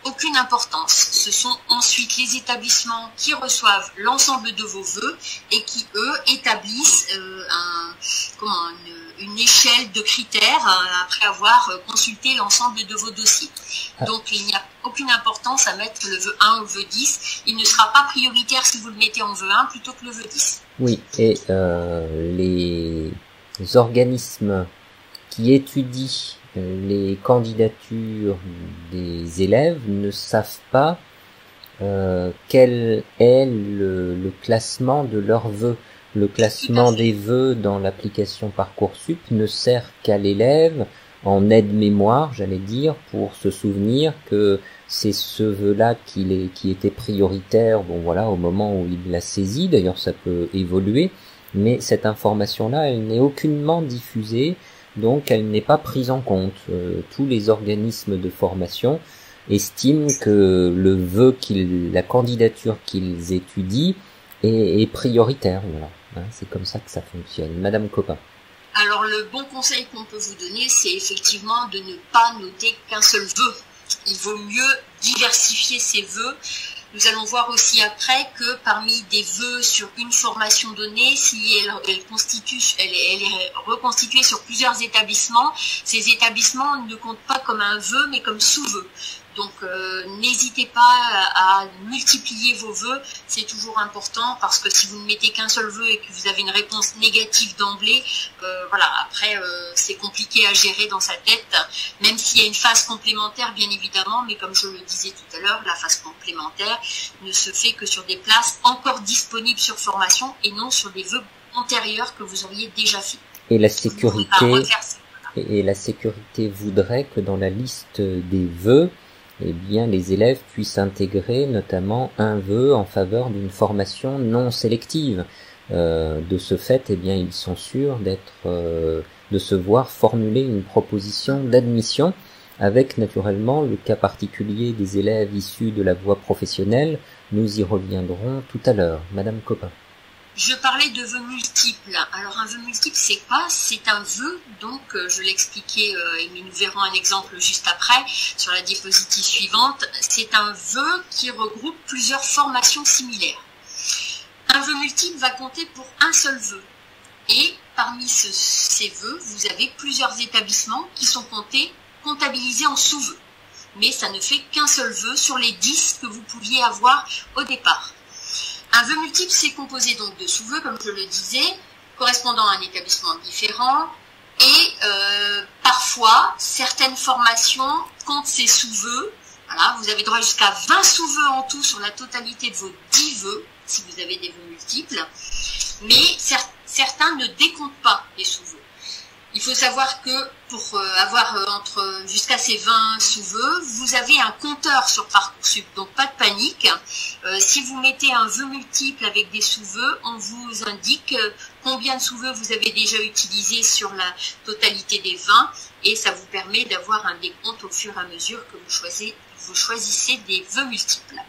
aucune importance. Ce sont ensuite les établissements qui reçoivent l'ensemble de vos vœux et qui, eux, établissent une échelle de critères après avoir consulté l'ensemble de vos dossiers. Donc, il n'y a aucune importance à mettre le vœu 1 ou le vœu 10. Il ne sera pas prioritaire si vous le mettez en vœu 1 plutôt que le vœu 10. Oui, et les organismes qui étudient les candidatures des élèves ne savent pas quel est le classement de leurs vœux. Le classement des vœux dans l'application Parcoursup ne sert qu'à l'élève en aide-mémoire, j'allais dire, pour se souvenir que c'est ce vœu-là qui était prioritaire, bon voilà, au moment où il l'a saisi. D'ailleurs, ça peut évoluer, mais cette information-là, elle n'est aucunement diffusée, donc elle n'est pas prise en compte. Tous les organismes de formation estiment que le vœu la candidature qu'ils étudient est prioritaire. Voilà, hein, c'est comme ça que ça fonctionne. Madame Copin. Alors le bon conseil qu'on peut vous donner, c'est effectivement de ne pas noter qu'un seul vœu. Il vaut mieux diversifier ses vœux. Nous allons voir aussi après que parmi des vœux sur une formation donnée, si elle est reconstituée sur plusieurs établissements, ces établissements ne comptent pas comme un vœu, mais comme sous-vœu. Donc n'hésitez pas à multiplier vos vœux, c'est toujours important, parce que si vous ne mettez qu'un seul vœu et que vous avez une réponse négative d'emblée, voilà, après c'est compliqué à gérer dans sa tête, même s'il y a une phase complémentaire bien évidemment, mais comme je le disais tout à l'heure, la phase complémentaire ne se fait que sur des places encore disponibles sur formation et non sur des vœux antérieurs que vous auriez déjà fait. Et la sécurité voudrait que dans la liste des vœux, eh bien, les élèves puissent intégrer notamment un vœu en faveur d'une formation non sélective. De ce fait, eh bien, ils sont sûrs de se voir formuler une proposition d'admission, avec naturellement le cas particulier des élèves issus de la voie professionnelle. Nous y reviendrons tout à l'heure. Madame Copin. Je parlais de vœux multiples. Alors un vœu multiple, c'est quoi? C'est un vœu, donc je l'expliquais, et nous verrons un exemple juste après sur la diapositive suivante. C'est un vœu qui regroupe plusieurs formations similaires. Un vœu multiple va compter pour un seul vœu. Et parmi ces vœux, vous avez plusieurs établissements qui sont comptabilisés en sous-vœux. Mais ça ne fait qu'un seul vœu sur les 10 que vous pouviez avoir au départ. Un vœu multiple, c'est composé donc de sous-vœux, comme je le disais, correspondant à un établissement différent. Et parfois, certaines formations comptent ces sous-vœux. Voilà, vous avez droit jusqu'à 20 sous-vœux en tout sur la totalité de vos 10 vœux, si vous avez des vœux multiples. Mais certains ne décomptent pas les sous-vœux. Il faut savoir que pour avoir jusqu'à ces 20 sous-vœux, vous avez un compteur sur Parcoursup, donc pas de panique. Si vous mettez un vœu multiple avec des sous-vœux, on vous indique combien de sous-vœux vous avez déjà utilisé sur la totalité des 20, et ça vous permet d'avoir un décompte au fur et à mesure que vous choisissez des vœux multiples.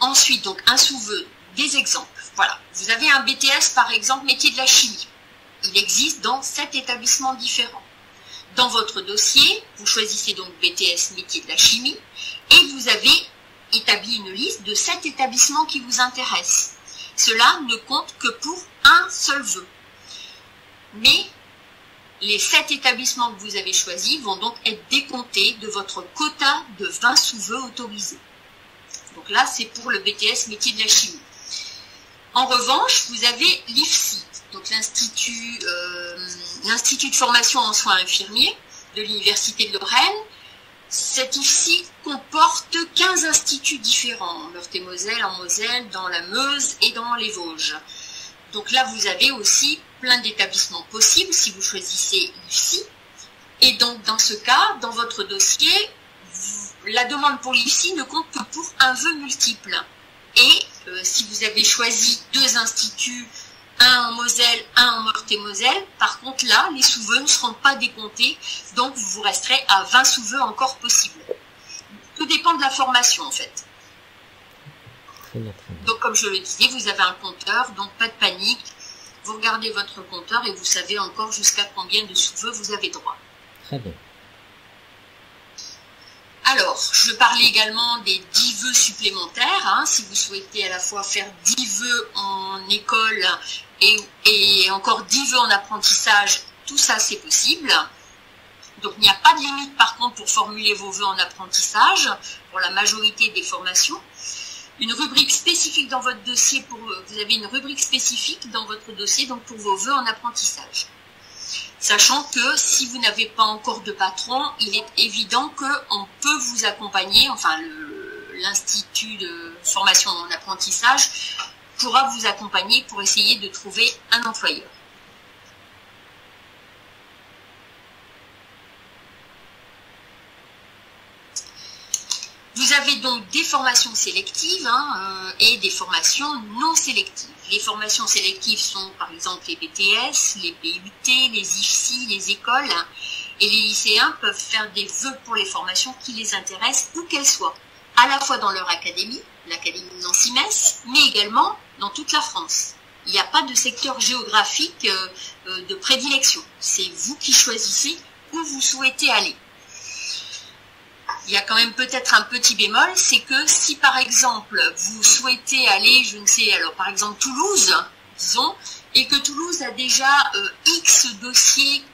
Ensuite, un sous-vœu. Des exemples. Voilà. Vous avez un BTS, par exemple, métier de la chimie. Il existe dans 7 établissements différents. Dans votre dossier, vous choisissez donc BTS métier de la chimie et vous avez établi une liste de 7 établissements qui vous intéressent. Cela ne compte que pour un seul vœu. Mais les 7 établissements que vous avez choisis vont donc être décomptés de votre quota de 20 sous-vœux autorisés. Donc là, c'est pour le BTS métier de la chimie. En revanche, vous avez l'IFSI, donc l'Institut de formation en soins infirmiers de l'Université de Lorraine. Cet IFSI comporte 15 instituts différents, en Meurthe-et-Moselle, en Moselle, dans la Meuse et dans les Vosges. Donc là, vous avez aussi plein d'établissements possibles si vous choisissez l'IFSI. Et donc, dans ce cas, dans votre dossier, la demande pour l'IFSI ne compte que pour un vœu multiple. Et si vous avez choisi 2 instituts, un en Moselle, un en Meurthe-et-Moselle, par contre là, les sous-vœux ne seront pas décomptés, donc vous resterez à 20 sous-vœux encore possibles. Tout dépend de la formation en fait. Très bien, très bien. Donc comme je le disais, vous avez un compteur, donc pas de panique. Vous regardez votre compteur et vous savez encore jusqu'à combien de sous-vœux vous avez droit. Très bien. Alors, je parlais également des 10 vœux supplémentaires. Si vous souhaitez à la fois faire 10 vœux en école et encore 10 vœux en apprentissage, tout ça c'est possible. Donc il n'y a pas de limite par contre pour formuler vos vœux en apprentissage pour la majorité des formations. Une rubrique spécifique dans votre dossier, vous avez une rubrique spécifique dans votre dossier donc pour vos vœux en apprentissage. Sachant que si vous n'avez pas encore de patron, il est évident qu'on peut vous accompagner, enfin l'Institut de formation en apprentissage pourra vous accompagner pour essayer de trouver un employeur. Vous avez donc des formations sélectives et des formations non sélectives. Les formations sélectives sont par exemple les BTS, les BUT, les IFSI, les écoles, et les lycéens peuvent faire des vœux pour les formations qui les intéressent où qu'elles soient, à la fois dans leur académie, l'académie de Nancy-Metz, mais également dans toute la France. Il n'y a pas de secteur géographique de prédilection. C'est vous qui choisissez où vous souhaitez aller. Il y a quand même peut-être un petit bémol, c'est que si par exemple vous souhaitez aller, je ne sais, alors par exemple Toulouse, disons, et que Toulouse a déjà X dossiers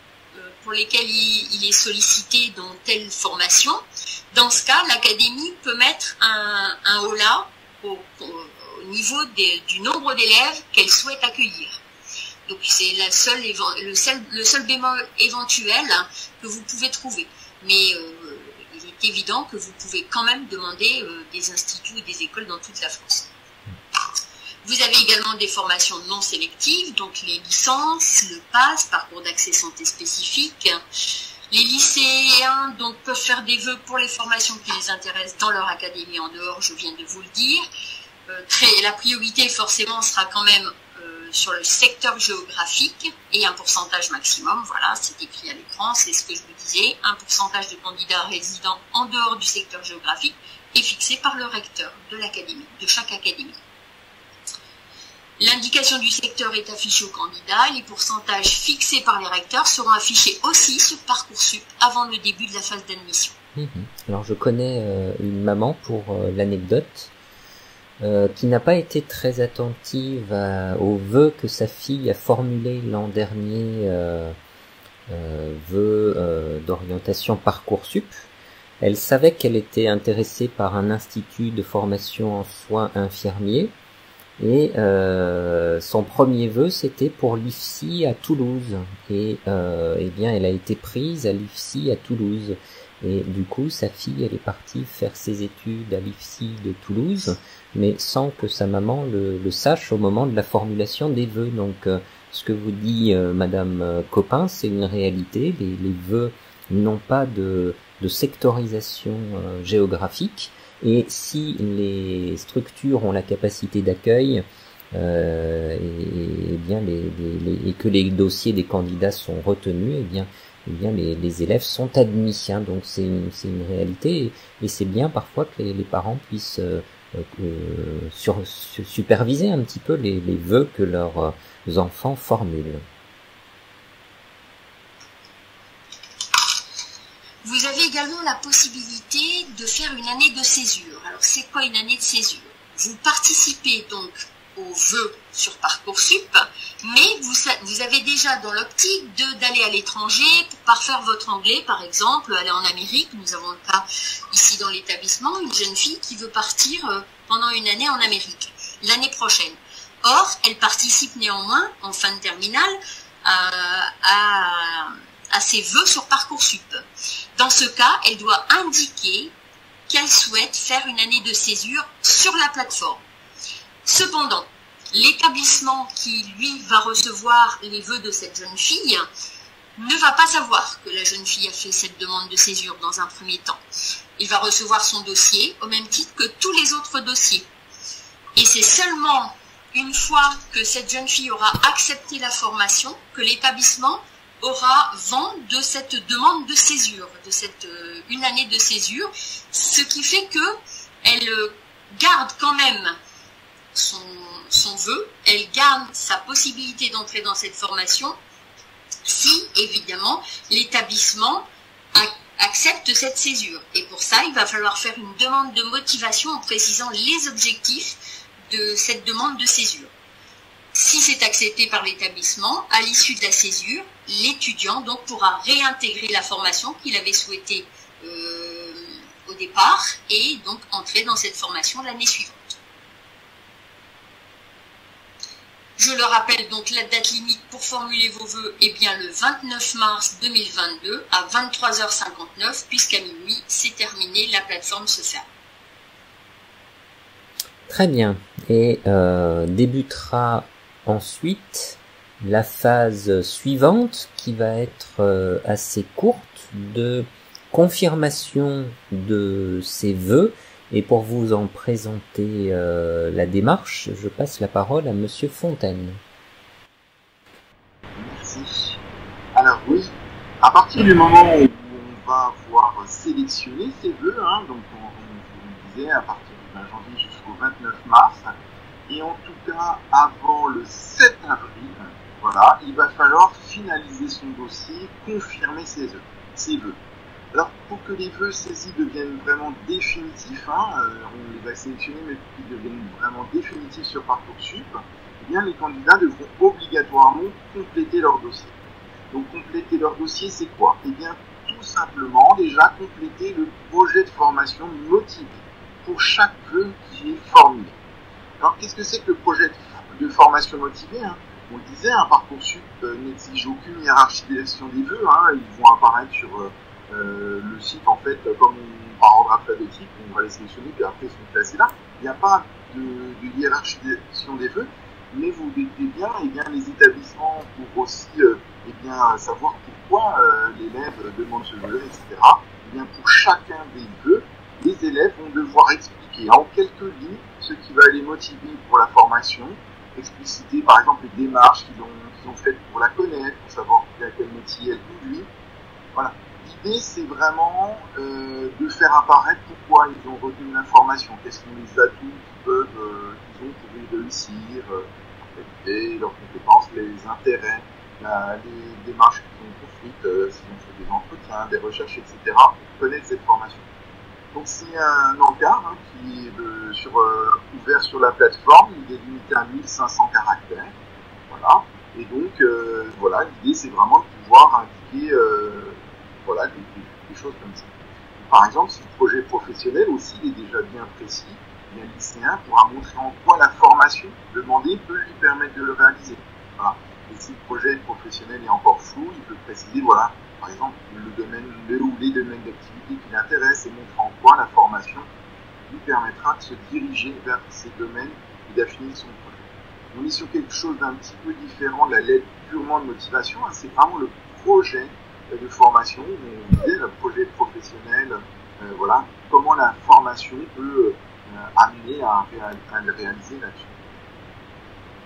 pour lesquels il est sollicité dans telle formation, dans ce cas, l'académie peut mettre un holà au niveau du nombre d'élèves qu'elle souhaite accueillir. Donc c'est le seul bémol éventuel que vous pouvez trouver. Mais il est évident que vous pouvez quand même demander des instituts ou des écoles dans toute la France. Vous avez également des formations non sélectives, donc les licences, le PASS, parcours d'accès santé spécifique. Les lycéens donc peuvent faire des vœux pour les formations qui les intéressent dans leur académie en dehors, je viens de vous le dire. La priorité forcément sera quand même sur le secteur géographique et un pourcentage maximum, voilà, c'est écrit à l'écran, c'est ce que je vous disais, un pourcentage de candidats résidant en dehors du secteur géographique est fixé par le recteur de l'académie, de chaque académie. L'indication du secteur est affichée aux candidats, les pourcentages fixés par les recteurs seront affichés aussi sur Parcoursup avant le début de la phase d'admission. Alors je connais une maman pour l'anecdote, qui n'a pas été très attentive aux vœux que sa fille a formulés l'an dernier, vœux d'orientation Parcoursup. Elle savait qu'elle était intéressée par un institut de formation en soins infirmiers, et son premier vœu c'était pour l'IFSI à Toulouse, et eh bien elle a été prise à l'IFSI à Toulouse. Et du coup, sa fille, elle est partie faire ses études à l'IFSI de Toulouse, mais sans que sa maman le sache au moment de la formulation des vœux. Donc, ce que vous dit Madame Copin, c'est une réalité. Les vœux n'ont pas de sectorisation géographique. Et si les structures ont la capacité d'accueil, et bien et que les dossiers des candidats sont retenus, eh bien les élèves sont admis, donc c'est une réalité, et c'est bien parfois que les parents puissent superviser un petit peu les vœux que leurs enfants formulent. Vous avez également la possibilité de faire une année de césure. Alors c'est quoi une année de césure? Vous participez donc aux vœux sur Parcoursup, mais vous avez déjà dans l'optique d'aller à l'étranger pour parfaire votre anglais, par exemple, aller en Amérique. Nous avons le cas ici dans l'établissement, une jeune fille qui veut partir pendant une année en Amérique, l'année prochaine. Or, elle participe néanmoins, en fin de terminale, à ses vœux sur Parcoursup. Dans ce cas, elle doit indiquer qu'elle souhaite faire une année de césure sur la plateforme. Cependant, l'établissement qui, lui, va recevoir les vœux de cette jeune fille ne va pas savoir que la jeune fille a fait cette demande de césure dans un premier temps. Il va recevoir son dossier au même titre que tous les autres dossiers. Et c'est seulement une fois que cette jeune fille aura accepté la formation que l'établissement aura vent de cette demande de césure, de cette une année de césure, ce qui fait que elle garde quand même son vœu, elle garde sa possibilité d'entrer dans cette formation si, évidemment, l'établissement accepte cette césure. Et pour ça, il va falloir faire une demande de motivation en précisant les objectifs de cette demande de césure. Si c'est accepté par l'établissement, à l'issue de la césure, l'étudiant donc pourra réintégrer la formation qu'il avait souhaitée au départ et donc entrer dans cette formation l'année suivante. Je le rappelle, donc la date limite pour formuler vos vœux est bien le 29 mars 2022 à 23h59, puisqu'à minuit, c'est terminé, la plateforme se ferme. Très bien. Et débutera ensuite la phase suivante qui va être assez courte de confirmation de ces vœux. Et pour vous en présenter la démarche, je passe la parole à Monsieur Fontaine. Merci. Alors oui, à partir du moment où on va avoir sélectionné ces vœux, donc on vous le disait, à partir du 20 janvier jusqu'au 29 mars, et en tout cas avant le 7 avril, voilà, il va falloir finaliser son dossier, confirmer ses vœux. Alors, pour que les vœux saisis deviennent vraiment définitifs, on les a sélectionnés, mais pour qu'ils deviennent vraiment définitifs sur Parcoursup, eh bien, les candidats devront obligatoirement compléter leur dossier. Donc, compléter leur dossier, c'est quoi? Eh bien, tout simplement, déjà, compléter le projet de formation motivé pour chaque vœu qui est formulé. Alors, qu'est-ce que c'est que le projet de formation motivé? On le disait, Parcoursup n'exige aucune hiérarchisation des vœux. Ils vont apparaître sur le site, en fait, comme par ordre alphabétique, on va les sélectionner, puis après ils sont classés là. Il n'y a pas de hiérarchisation des vœux, mais vous doutez bien, les établissements, pour aussi savoir pourquoi l'élève demande ce vœu, etc. Pour chacun des vœux, les élèves vont devoir expliquer en quelques lignes ce qui va les motiver pour la formation, expliciter par exemple les démarches qu'ils ont faites pour la connaître, pour savoir à quel métier elle conduit. Voilà. L'idée, c'est vraiment de faire apparaître pourquoi ils ont retenu l'information, quels sont les atouts qu'ils ont pour réussir, leurs compétences, les intérêts, les démarches qu'ils ont construites, s'ils ont fait des entretiens, des recherches, etc., pour connaître cette formation. Donc c'est un encart qui est ouvert sur la plateforme, il est limité à 1500 caractères. Voilà. Et donc, l'idée, c'est vraiment de pouvoir indiquer des choses comme ça. Par exemple, si le projet professionnel aussi est déjà bien précis, le lycéen pourra montrer en quoi la formation demandée peut lui permettre de le réaliser. Voilà. Et si le projet professionnel est encore flou, il peut préciser, par exemple, les domaines d'activité qui l'intéressent et montrer en quoi la formation lui permettra de se diriger vers ces domaines et d'affiner son projet. On est sur quelque chose d'un petit peu différent de la lettre purement de motivation, c'est vraiment le projet de formation, on disait le projet professionnel, comment la formation peut amener à le réaliser là-dessus.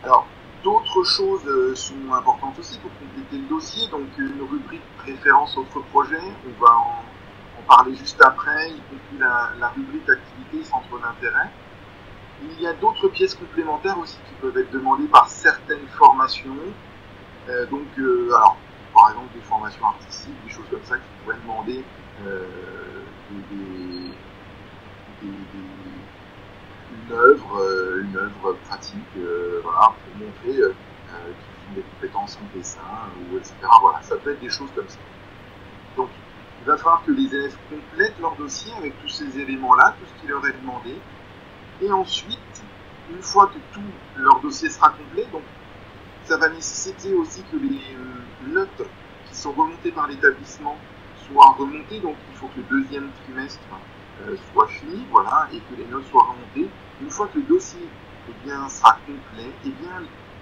Alors, d'autres choses sont importantes aussi pour compléter le dossier, donc une rubrique préférence autres projets, on va en parler juste après, y compris la rubrique activité centre d'intérêt. Il y a d'autres pièces complémentaires aussi qui peuvent être demandées par certaines formations, par exemple des formations artistiques, des choses comme ça qui pourraient demander une œuvre pratique, pour montrer qu'ils ont des compétences en dessin, etc. Voilà, ça peut être des choses comme ça. Donc, il va falloir que les élèves complètent leur dossier avec tous ces éléments-là, tout ce qui leur est demandé. Et ensuite, une fois que tout leur dossier sera complet, donc ça va nécessiter aussi que les notes qui sont remontées par l'établissement soient remontées. Donc il faut que le deuxième trimestre soit fini, et que les notes soient remontées. Une fois que le dossier sera complet,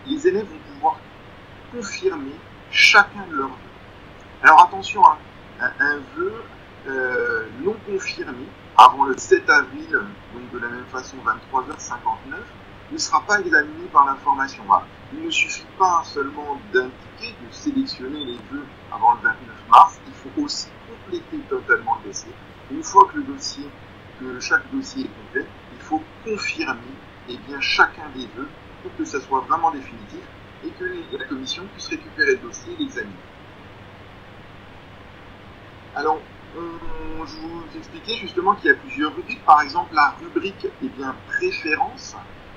les élèves vont pouvoir confirmer chacun de leurs vœux. Alors attention, un vœu non confirmé avant le 7 avril, donc de la même façon 23h59, ne sera pas examiné par la formation. Il ne suffit pas seulement d'indiquer, de sélectionner les vœux avant le 29 mars, il faut aussi compléter totalement le dossier. Une fois que chaque dossier est complet, il faut confirmer chacun des vœux pour que ça soit vraiment définitif et que la commission puisse récupérer le dossier et l'examiner. Alors, je vous expliquais justement qu'il y a plusieurs rubriques. Par exemple, la rubrique préférence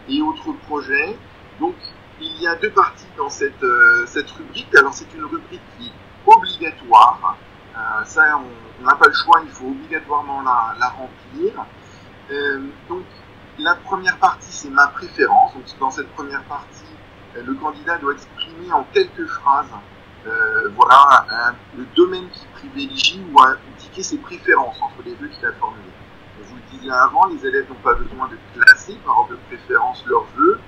et autres projets. Donc, il y a deux parties dans cette rubrique. Alors, c'est une rubrique qui est obligatoire. Ça, on n'a pas le choix, il faut obligatoirement la remplir. Donc, la première partie, c'est ma préférence. Donc, dans cette première partie, le candidat doit exprimer en quelques phrases le domaine qu'il privilégie ou indiquer ses préférences entre les vœux qu'il a formulés. Je vous le disais avant, les élèves n'ont pas besoin de classer par ordre de préférence leurs vœux,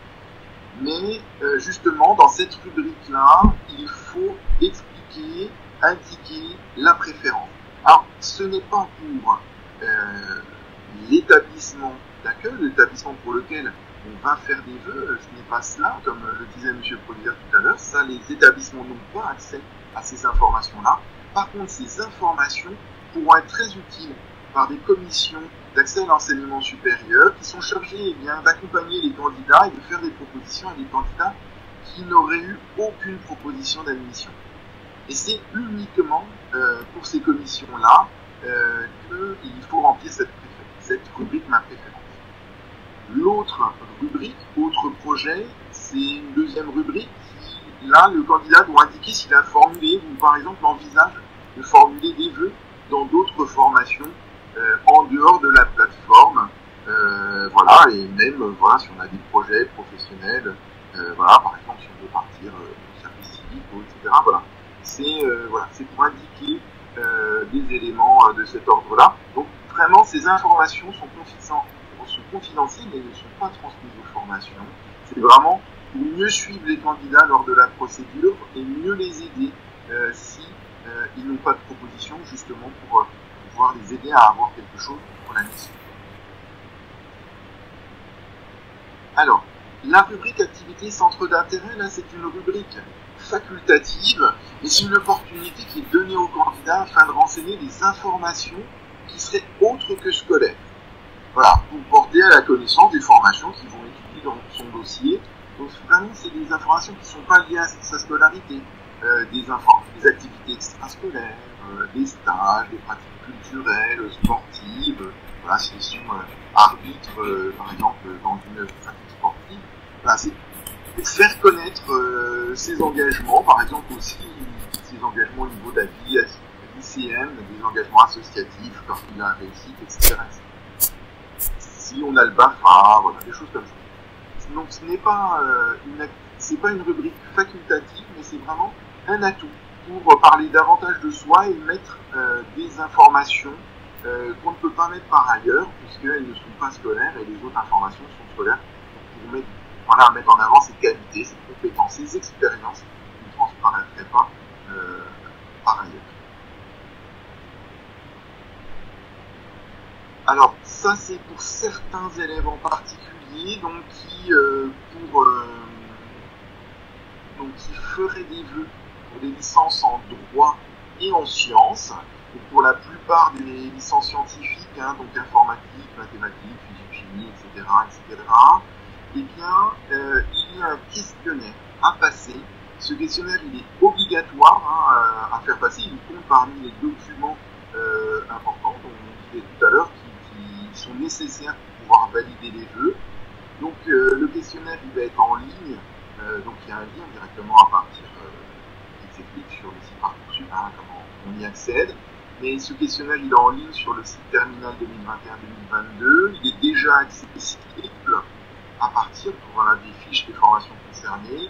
mais justement, dans cette rubrique-là, il faut expliquer, indiquer la préférence. Alors, ce n'est pas pour l'établissement d'accueil, l'établissement pour lequel on va faire des vœux, ce n'est pas cela, comme le disait M. le Proviseur tout à l'heure, ça, les établissements n'ont pas accès à ces informations-là. Par contre, ces informations pourront être très utiles par des commissions d'accès à l'enseignement supérieur qui sont chargées d'accompagner les candidats et de faire des propositions à des candidats qui n'auraient eu aucune proposition d'admission. Et c'est uniquement pour ces commissions-là qu'il faut remplir cette rubrique Ma préférence. L'autre rubrique, autre projet, c'est une deuxième rubrique qui, là, le candidat doit indiquer s'il a formulé ou par exemple envisage de formuler des vœux dans d'autres formations en dehors de la plateforme. Voilà, et même voilà, si on a des projets professionnels, voilà, par exemple si on veut partir au service civique, etc. Voilà. C'est pour indiquer des éléments de cet ordre-là. Donc vraiment, ces informations sont confidentielles et ne sont pas transmises aux formations. C'est vraiment pour mieux suivre les candidats lors de la procédure et mieux les aider si ils n'ont pas de proposition, justement pour pouvoir les aider à avoir quelque chose pour la mission. Alors, la rubrique activité centre d'intérêt, là, c'est une rubrique facultative, et c'est une opportunité qui est donnée aux candidats afin de renseigner des informations qui seraient autres que scolaires. Voilà, pour porter à la connaissance des formations qu'ils vont étudier dans son dossier. Donc vraiment, c'est des informations qui ne sont pas liées à sa scolarité, des activités extrascolaires, des stages, des pratiques culturelles, sportives, voilà, s'ils sont arbitres, par exemple, dans une pratique sportive. Voilà, c'est faire connaître ses engagements, par exemple aussi ses engagements au niveau de la vie lycéenne, des engagements associatifs, lorsqu'il a réussi, etc. Si on a le BAFA, voilà, des choses comme ça. Donc ce n'est pas une rubrique facultative, mais c'est vraiment un atout pour parler davantage de soi et mettre des informations qu'on ne peut pas mettre par ailleurs, puisqu'elles ne sont pas scolaires et les autres informations sont scolaires, pour mettre en avant ses qualités, ses compétences, ses expériences qui ne transparaîtraient pas par ailleurs. Alors, ça c'est pour certains élèves en particulier, donc qui feraient des vœux pour des licences en droit et en sciences, et pour la plupart des licences scientifiques, donc informatique, mathématiques, physique, chimie, etc., eh bien, il y a un questionnaire à passer. Ce questionnaire, il est obligatoire à faire passer. Il compte parmi les documents importants, dont on disait tout à l'heure, qui sont nécessaires pour pouvoir valider les vœux. Donc, le questionnaire, il va être en ligne. Donc, il y a un lien directement à partir qui s'explique sur le site Parcoursup, comment on y accède. Mais ce questionnaire, il est en ligne sur le site Terminal 2021-2022. Il est déjà accessible à partir des fiches des formations concernées.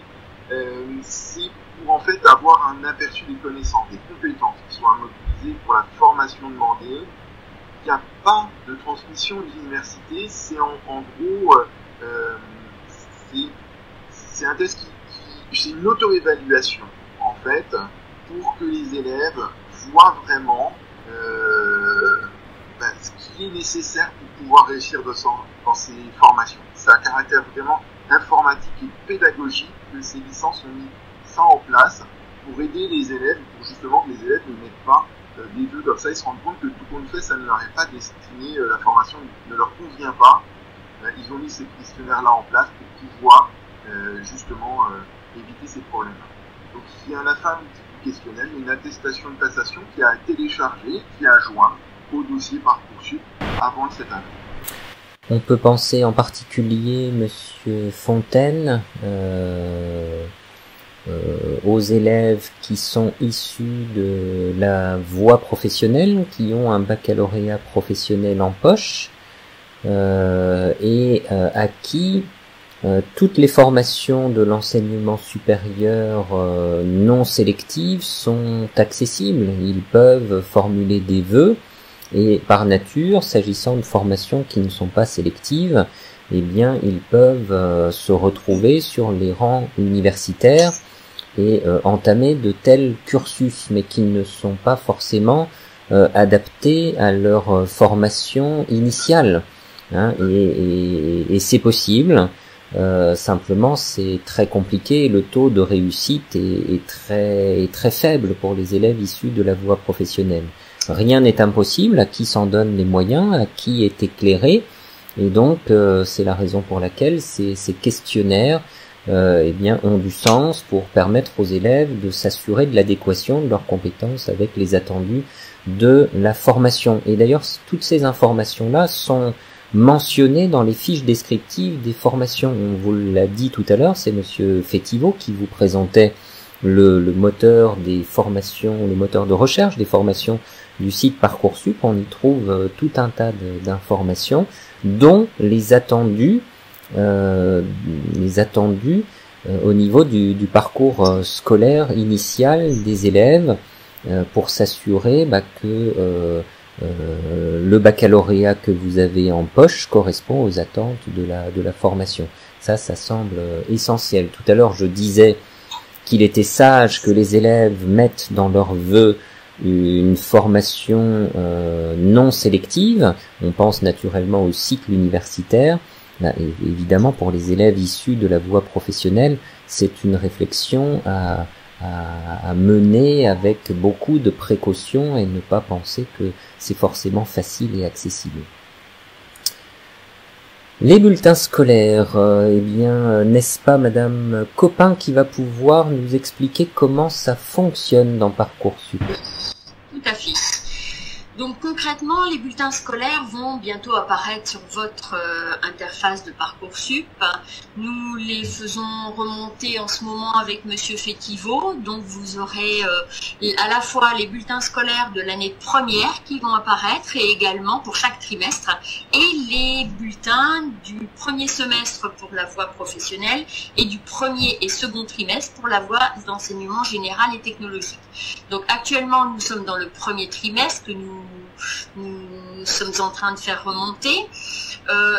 C'est pour en fait avoir un aperçu des connaissances, des compétences qui soient mobilisées pour la formation demandée. Il n'y a pas de transmission de l'université, c'est en gros, c'est un test c'est une auto-évaluation en fait, pour que les élèves voient vraiment ce qui est nécessaire pour pouvoir réussir dans ces formations. C'est un caractère vraiment informatique et pédagogique que ces licences ont mis ça en place pour aider les élèves, pour justement que les élèves ne mettent pas des vœux comme ça, ils se rendent compte que tout compte fait, ça ne leur est pas destiné, la formation ne leur convient pas. Ils ont mis ces questionnaires-là en place pour pouvoir justement éviter ces problèmes-là. Donc il y a à la fin du questionnaire une attestation de passation qui a téléchargé, qui a joint au dossier Parcoursup avant cette année. On peut penser en particulier, Monsieur Fontaine, aux élèves qui sont issus de la voie professionnelle, qui ont un baccalauréat professionnel en poche, et à qui toutes les formations de l'enseignement supérieur non sélectives sont accessibles. Ils peuvent formuler des vœux. Et par nature, s'agissant de formations qui ne sont pas sélectives, eh bien, ils peuvent se retrouver sur les rangs universitaires et entamer de tels cursus, mais qui ne sont pas forcément adaptés à leur formation initiale, hein, et c'est possible. Simplement, c'est très compliqué. Le taux de réussite est très faible pour les élèves issus de la voie professionnelle. Rien n'est impossible à qui s'en donne les moyens, à qui est éclairé, et donc c'est la raison pour laquelle ces questionnaires ont du sens pour permettre aux élèves de s'assurer de l'adéquation de leurs compétences avec les attendus de la formation. Et d'ailleurs, toutes ces informations-là sont mentionnées dans les fiches descriptives des formations. On vous l'a dit tout à l'heure, c'est Monsieur Fétiveau qui vous présentait le moteur des formations, le moteur de recherche des formations du site Parcoursup. On y trouve tout un tas d'informations, dont les attendus au niveau du parcours scolaire initial des élèves, pour s'assurer que le baccalauréat que vous avez en poche correspond aux attentes de la formation. Ça semble essentiel. Tout à l'heure, je disais qu'il était sage que les élèves mettent dans leurs vœux une formation non sélective. On pense naturellement au cycle universitaire. Et évidemment, pour les élèves issus de la voie professionnelle, c'est une réflexion à mener avec beaucoup de précautions et ne pas penser que c'est forcément facile et accessible. Les bulletins scolaires, n'est-ce pas Madame Copin qui va pouvoir nous expliquer comment ça fonctionne dans Parcoursup? Tout à fait. Donc concrètement, les bulletins scolaires vont bientôt apparaître sur votre interface de Parcoursup. Nous les faisons remonter en ce moment avec Monsieur Fétiveau. Donc vous aurez à la fois les bulletins scolaires de l'année première qui vont apparaître, et également pour chaque trimestre, et les bulletins du premier semestre pour la voie professionnelle et du premier et second trimestre pour la voie d'enseignement général et technologique. Donc actuellement, nous sommes dans le premier trimestre que nous sommes en train de faire remonter.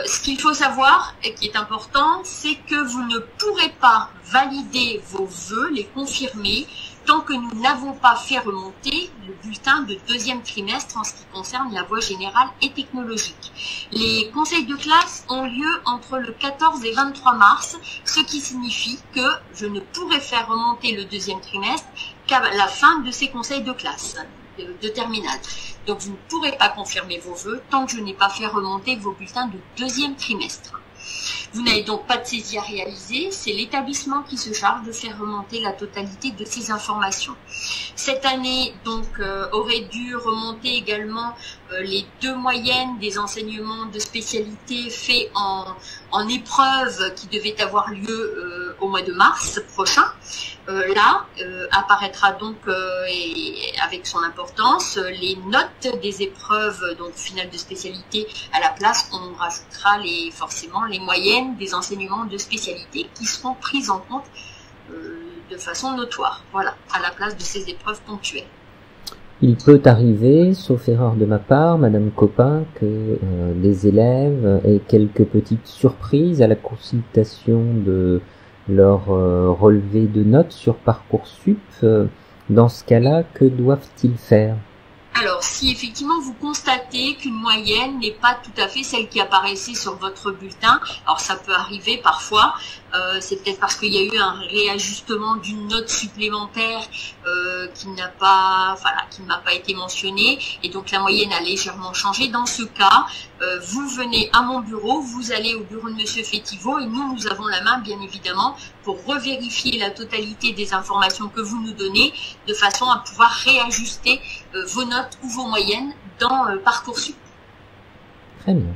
Ce qu'il faut savoir et qui est important, c'est que vous ne pourrez pas valider vos vœux, les confirmer, tant que nous n'avons pas fait remonter le bulletin de deuxième trimestre en ce qui concerne la voie générale et technologique. Les conseils de classe ont lieu entre le 14 et 23 mars, ce qui signifie que je ne pourrai faire remonter le deuxième trimestre qu'à la fin de ces conseils de classe de terminale. Donc vous ne pourrez pas confirmer vos vœux tant que je n'ai pas fait remonter vos bulletins de deuxième trimestre. Vous n'avez donc pas de saisie à réaliser, c'est l'établissement qui se charge de faire remonter la totalité de ces informations. Cette année, donc, aurait dû remonter également les 2 moyennes des enseignements de spécialité faits en épreuve qui devaient avoir lieu au mois de mars prochain. Là, apparaîtra donc, et avec son importance, les notes des épreuves donc finales de spécialité. À la place, on rajoutera forcément les moyennes des enseignements de spécialité qui seront prises en compte de façon notoire, voilà, à la place de ces épreuves ponctuelles. Il peut arriver, sauf erreur de ma part, Madame Copin, que les élèves aient quelques petites surprises à la consultation de leur relevé de notes sur Parcoursup. Dans ce cas-là, que doivent-ils faire ? Alors, si effectivement vous constatez qu'une moyenne n'est pas tout à fait celle qui apparaissait sur votre bulletin, alors ça peut arriver parfois, c'est peut-être parce qu'il y a eu un réajustement d'une note supplémentaire qui n'a pas été mentionnée, et donc la moyenne a légèrement changé. Dans ce cas, vous venez à mon bureau, vous allez au bureau de Monsieur Fétiveau, et nous avons la main bien évidemment pour revérifier la totalité des informations que vous nous donnez, de façon à pouvoir réajuster vos notes ou vos moyennes dans Parcoursup. Très bien.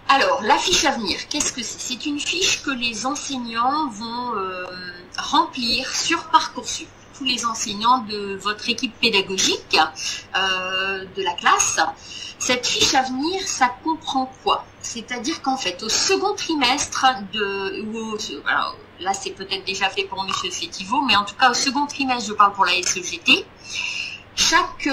Alors, la fiche à venir, qu'est-ce que c'est? C'est une fiche que les enseignants vont remplir sur Parcoursup. Tous les enseignants de votre équipe pédagogique de la classe. Cette fiche à venir, ça comprend quoi? C'est-à-dire qu'en fait, au second trimestre alors, là c'est peut-être déjà fait pour Monsieur Fétiveau, mais en tout cas au second trimestre, je parle pour la SEGT, chaque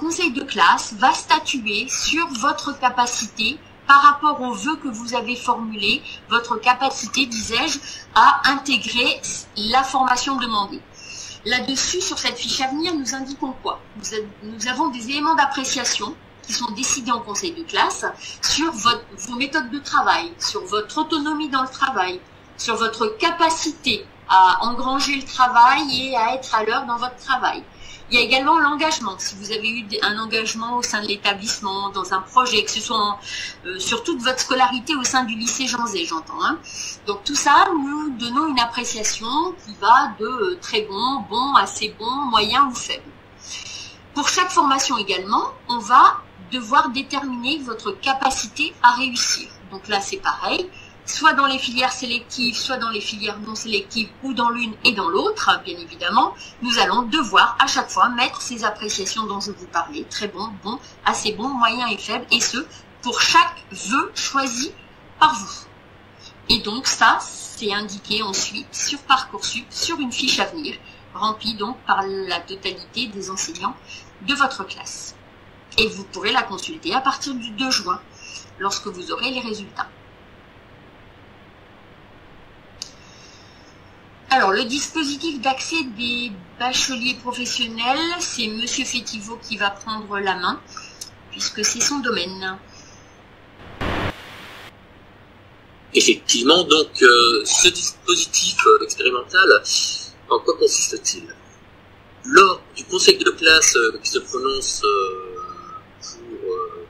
conseil de classe va statuer sur votre capacité par rapport aux vœux que vous avez formulés, votre capacité, disais-je, à intégrer la formation demandée. Là-dessus, sur cette fiche à venir, nous indiquons quoi? Nous avons des éléments d'appréciation qui sont décidés en conseil de classe sur vos méthodes de travail, sur votre autonomie dans le travail, sur votre capacité à engranger le travail et à être à l'heure dans votre travail. Il y a également l'engagement. Si vous avez eu un engagement au sein de l'établissement, dans un projet, que ce soit sur toute votre scolarité au sein du lycée Jean Zay, j'entends. Hein. Donc tout ça, nous donnons une appréciation qui va de très bon, bon, assez bon, moyen ou faible. Pour chaque formation également, on va devoir déterminer votre capacité à réussir. Donc là, c'est pareil. Soit dans les filières sélectives, soit dans les filières non sélectives, ou dans l'une et dans l'autre, bien évidemment, nous allons devoir à chaque fois mettre ces appréciations dont je vous parlais, très bon, bon, assez bon, moyen et faible, et ce, pour chaque vœu choisi par vous. Et donc ça, c'est indiqué ensuite sur Parcoursup, sur une fiche à venir, remplie donc par la totalité des enseignants de votre classe. Et vous pourrez la consulter à partir du 2 juin, lorsque vous aurez les résultats. Alors, le dispositif d'accès des bacheliers professionnels, c'est Monsieur Fétiveau qui va prendre la main, puisque c'est son domaine. Effectivement, donc, ce dispositif expérimental, en quoi consiste-t-il? Lors du conseil de classe qui se prononce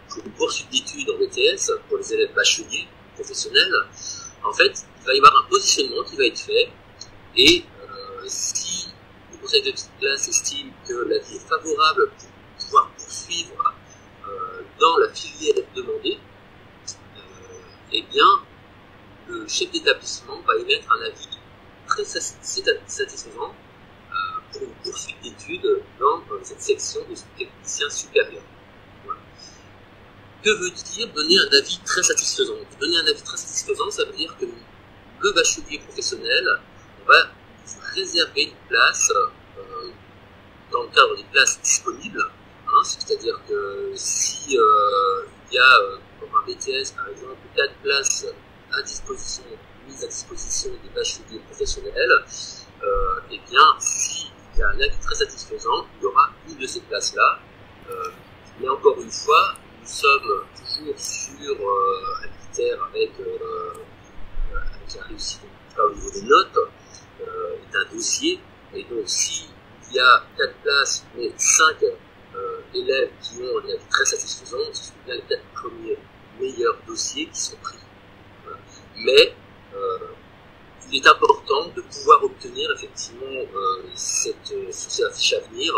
pour une poursuite d'études en BTS, pour les élèves bacheliers professionnels, en fait, il va y avoir un positionnement qui va être fait. Et si le conseil de classe estime que l'avis est favorable pour pouvoir poursuivre dans la filière demandée, eh bien, le chef d'établissement va émettre un avis très satisfaisant pour une poursuite d'études dans cette section de technicien supérieur. Voilà. Que veut dire donner un avis très satisfaisant? Donner un avis très satisfaisant, ça veut dire que le bachelier professionnel va réserver une place dans le cadre des places disponibles, hein, c'est-à-dire que si il y a pour un BTS par exemple 4 places à disposition, mises à disposition des bacheliers professionnels, et bien s'il y a un avis très satisfaisant, il y aura une de ces places-là, mais encore une fois, nous sommes toujours sur un critère avec la réussite au niveau des notes, est un dossier, et donc s'il y a 4 places mais 5 élèves qui ont un avis très satisfaisant, ce sont bien les 4 premiers meilleurs dossiers qui sont pris. Voilà. Mais il est important de pouvoir obtenir effectivement sur ces affiches à venir,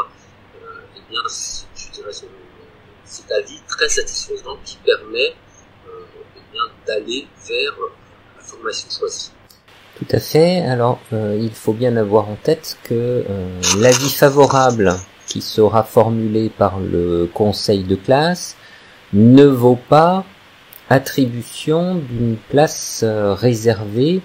et bien, je dirais cet avis très satisfaisant qui permet d'aller vers la formation choisie. Tout à fait. Alors, il faut bien avoir en tête que l'avis favorable qui sera formulé par le conseil de classe ne vaut pas attribution d'une place réservée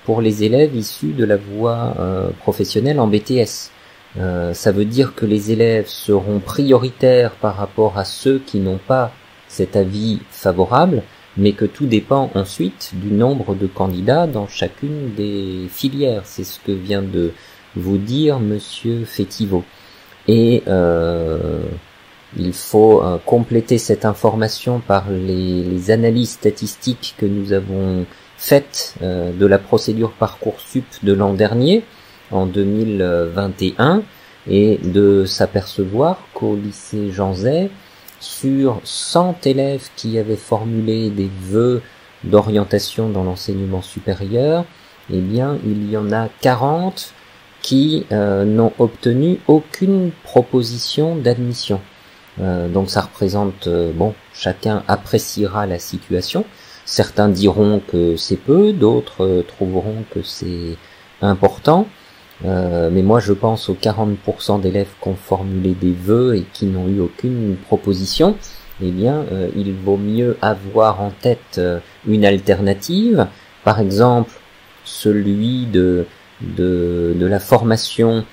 pour les élèves issus de la voie professionnelle en BTS. Ça veut dire que les élèves seront prioritaires par rapport à ceux qui n'ont pas cet avis favorable, mais que tout dépend ensuite du nombre de candidats dans chacune des filières. C'est ce que vient de vous dire Monsieur Fétiveau. Et il faut compléter cette information par les analyses statistiques que nous avons faites de la procédure Parcoursup de l'an dernier, en 2021, et de s'apercevoir qu'au lycée Jean Zay, sur 100 élèves qui avaient formulé des vœux d'orientation dans l'enseignement supérieur, eh bien, il y en a 40 qui n'ont obtenu aucune proposition d'admission. Donc ça représente, bon, chacun appréciera la situation. Certains diront que c'est peu, d'autres trouveront que c'est important. Mais moi je pense aux 40% d'élèves qui ont formulé des vœux et qui n'ont eu aucune proposition. Eh bien, il vaut mieux avoir en tête une alternative, par exemple celui de la formation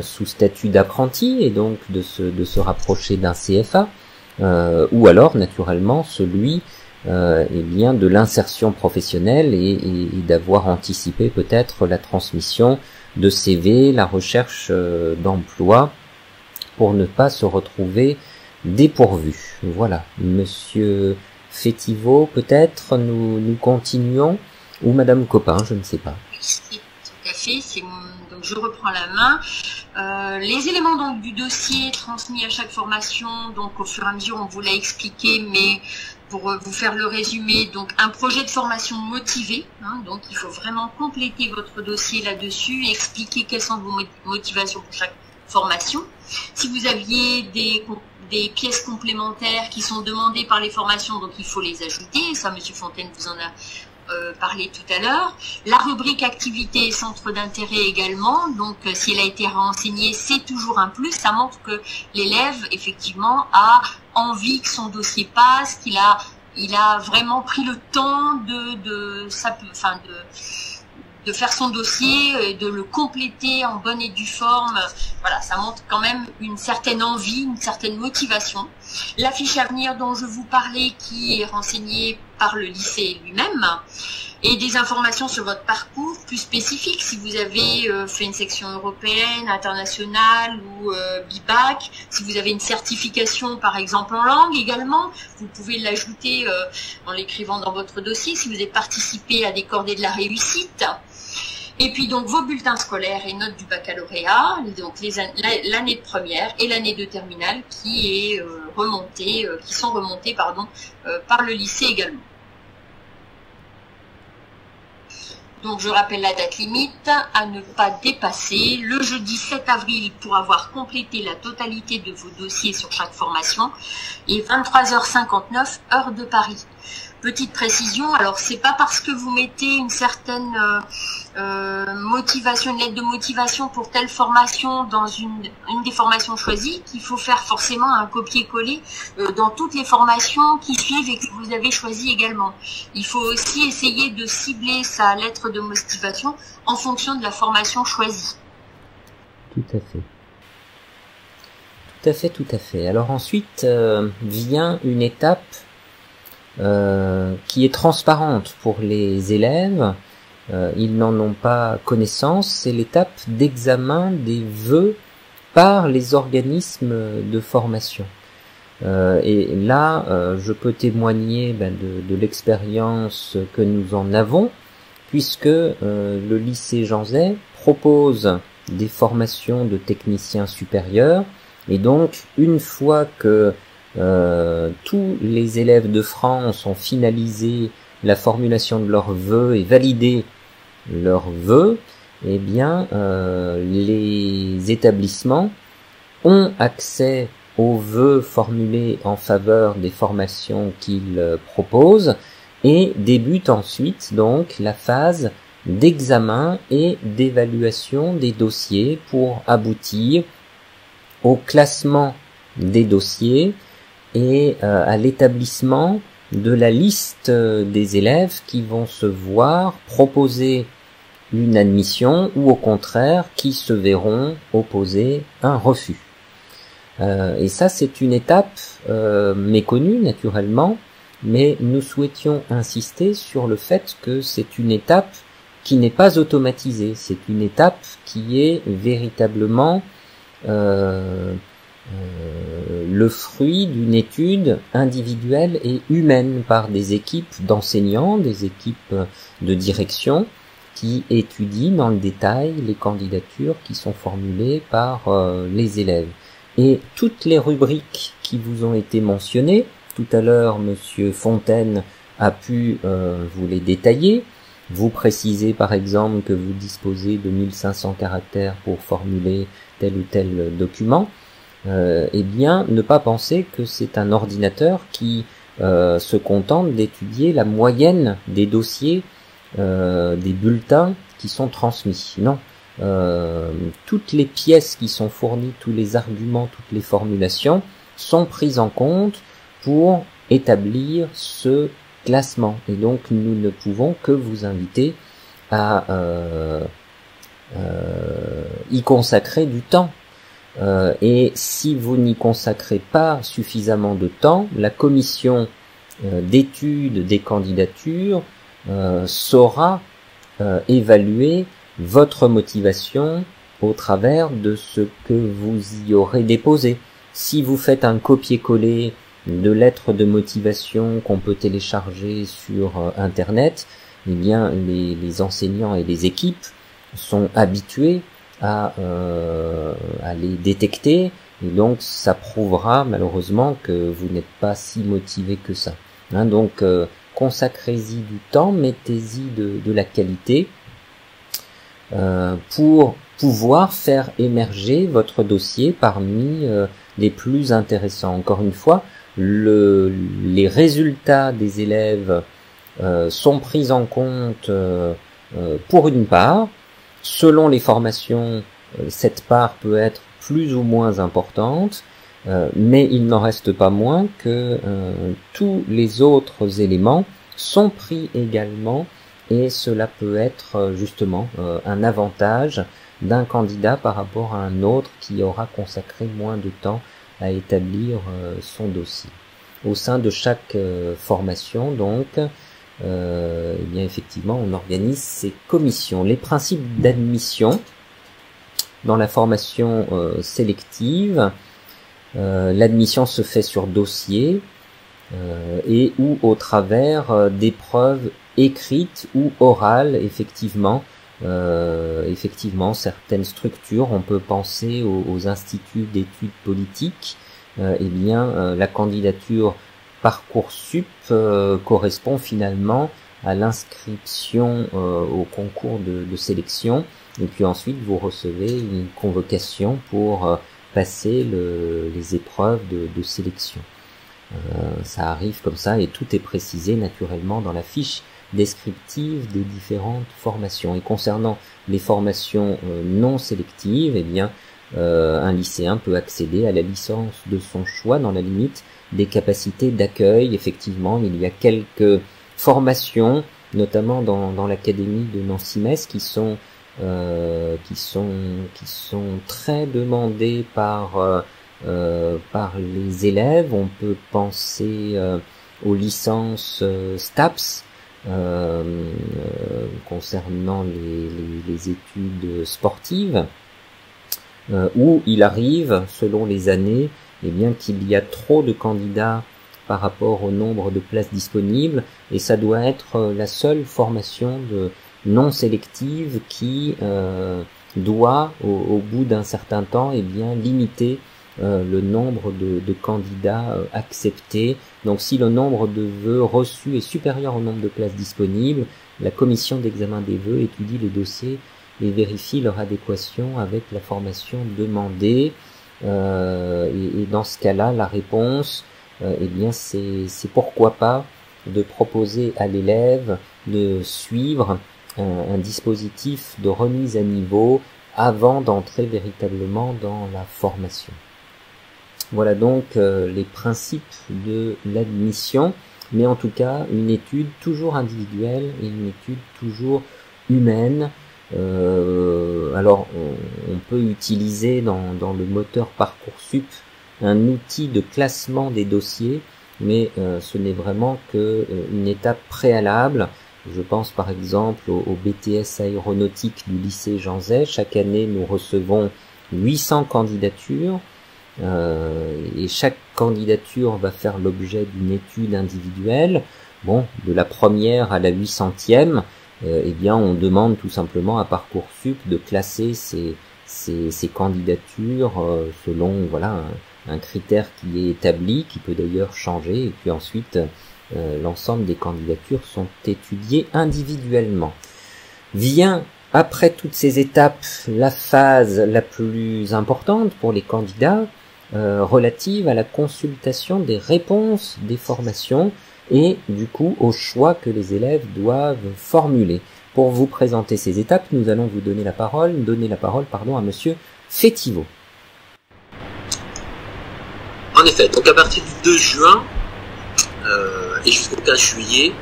sous statut d'apprenti, et donc de se rapprocher d'un CFA, ou alors naturellement celui eh bien de l'insertion professionnelle et d'avoir anticipé peut-être la transmission de CV, la recherche d'emploi, pour ne pas se retrouver dépourvu. Voilà, Monsieur Fétiveau, peut-être nous continuons, ou Madame Copin, je ne sais pas. Oui, tout à fait. Donc je reprends la main. Les éléments donc du dossier transmis à chaque formation, donc au fur et à mesure on vous l'a expliqué, mais pour vous faire le résumé, donc un projet de formation motivé, donc il faut vraiment compléter votre dossier là-dessus, expliquer quelles sont vos motivations pour chaque formation. Si vous aviez des pièces complémentaires qui sont demandées par les formations, donc il faut les ajouter, ça Monsieur Fontaine vous en a parlé tout à l'heure. La rubrique activité et centre d'intérêt également, donc si elle a été renseignée, c'est toujours un plus, ça montre que l'élève effectivement a envie que son dossier passe, qu'il a vraiment pris le temps de faire son dossier, de le compléter en bonne et due forme. Voilà, ça montre quand même une certaine envie, une certaine motivation. La fiche à venir dont je vous parlais, qui est renseignée par le lycée lui-même, et des informations sur votre parcours plus spécifiques. Si vous avez fait une section européenne, internationale ou BIBAC, si vous avez une certification par exemple en langue également, vous pouvez l'ajouter en l'écrivant dans votre dossier. Si vous avez participé à des cordées de la réussite. Et puis donc vos bulletins scolaires et notes du baccalauréat, donc l'année de première et l'année de terminale qui sont remontées par le lycée également. Donc je rappelle la date limite à ne pas dépasser le jeudi 7 avril pour avoir complété la totalité de vos dossiers sur chaque formation et 23h59 heure de Paris. Petite précision, alors c'est pas parce que vous mettez une certaine motivation, une lettre de motivation pour telle formation dans une des formations choisies qu'il faut faire forcément un copier-coller dans toutes les formations qui suivent et que vous avez choisies également. Il faut aussi essayer de cibler sa lettre de motivation en fonction de la formation choisie. Tout à fait. Tout à fait, tout à fait. Alors ensuite vient une étape qui est transparente pour les élèves, ils n'en ont pas connaissance, c'est l'étape d'examen des vœux par les organismes de formation. Et là, je peux témoigner de l'expérience que nous en avons, puisque le lycée Jean Zay propose des formations de techniciens supérieurs, et donc une fois que tous les élèves de France ont finalisé la formulation de leurs vœux et validé leurs vœux, eh bien les établissements ont accès aux vœux formulés en faveur des formations qu'ils proposent et débute ensuite donc la phase d'examen et d'évaluation des dossiers pour aboutir au classement des dossiers et à l'établissement de la liste des élèves qui vont se voir proposer une admission ou au contraire qui se verront opposer un refus. Et ça c'est une étape méconnue naturellement, mais nous souhaitions insister sur le fait que c'est une étape qui n'est pas automatisée, c'est une étape qui est véritablement le fruit d'une étude individuelle et humaine par des équipes d'enseignants, des équipes de direction qui étudient dans le détail les candidatures qui sont formulées par les élèves. Et toutes les rubriques qui vous ont été mentionnées, tout à l'heure Monsieur Fontaine a pu vous les détailler. Vous précisez par exemple que vous disposez de 1500 caractères pour formuler tel ou tel document. Eh bien, ne pas penser que c'est un ordinateur qui se contente d'étudier la moyenne des dossiers, des bulletins qui sont transmis. Non, toutes les pièces qui sont fournies, tous les arguments, toutes les formulations sont prises en compte pour établir ce classement. Et donc, nous ne pouvons que vous inviter à y consacrer du temps. Et si vous n'y consacrez pas suffisamment de temps, la commission d'étude des candidatures saura évaluer votre motivation au travers de ce que vous y aurez déposé. Si vous faites un copier-coller de lettres de motivation qu'on peut télécharger sur Internet, eh bien les enseignants et les équipes sont habitués à les détecter, et donc ça prouvera malheureusement que vous n'êtes pas si motivé que ça. Donc consacrez-y du temps, mettez-y de la qualité pour pouvoir faire émerger votre dossier parmi les plus intéressants. Encore une fois, les résultats des élèves sont pris en compte pour une part. Selon les formations, cette part peut être plus ou moins importante, mais il n'en reste pas moins que tous les autres éléments sont pris également, et cela peut être justement un avantage d'un candidat par rapport à un autre qui aura consacré moins de temps à établir son dossier. Au sein de chaque formation, donc, eh bien effectivement, on organise ces commissions. Les principes d'admission dans la formation sélective, l'admission se fait sur dossier et ou au travers d'épreuves écrites ou orales. Effectivement, certaines structures, on peut penser aux instituts d'études politiques, eh bien la candidature Parcoursup correspond finalement à l'inscription au concours de sélection, et puis ensuite vous recevez une convocation pour passer les épreuves de sélection. Ça arrive comme ça, et tout est précisé naturellement dans la fiche descriptive des différentes formations. Et concernant les formations non sélectives, eh bien un lycéen peut accéder à la licence de son choix dans la limite des capacités d'accueil. Effectivement, il y a quelques formations, notamment dans l'académie de Nancy-Metz, qui sont très demandées par les élèves. On peut penser aux licences STAPS concernant les études sportives, où il arrive, selon les années, eh bien qu'il y a trop de candidats par rapport au nombre de places disponibles, et ça doit être la seule formation non sélective qui doit, au bout d'un certain temps, eh bien limiter le nombre de candidats acceptés. Donc si le nombre de vœux reçus est supérieur au nombre de places disponibles, la commission d'examen des vœux étudie les dossiers et vérifie leur adéquation avec la formation demandée. Et dans ce cas-là, la réponse, eh bien c'est pourquoi pas de proposer à l'élève de suivre un dispositif de remise à niveau avant d'entrer véritablement dans la formation. Voilà donc les principes de l'admission, mais en tout cas une étude toujours individuelle et une étude toujours humaine. Alors on peut utiliser dans le moteur Parcoursup un outil de classement des dossiers, mais ce n'est vraiment qu'une étape préalable. Je pense par exemple au BTS aéronautique du lycée Jean Zay. Chaque année nous recevons 800 candidatures, et chaque candidature va faire l'objet d'une étude individuelle. Bon, de la première à la 800e, eh bien on demande tout simplement à Parcoursup de classer ces candidatures selon voilà un critère qui est établi, qui peut d'ailleurs changer, et puis ensuite l'ensemble des candidatures sont étudiées individuellement. Vient après toutes ces étapes la phase la plus importante pour les candidats, relative à la consultation des réponses des formations et du coup au choix que les élèves doivent formuler. Pour vous présenter ces étapes, nous allons vous donner la parole à monsieur Fétiveau. En effet, donc à partir du 2 juin et jusqu'au 15 juillet,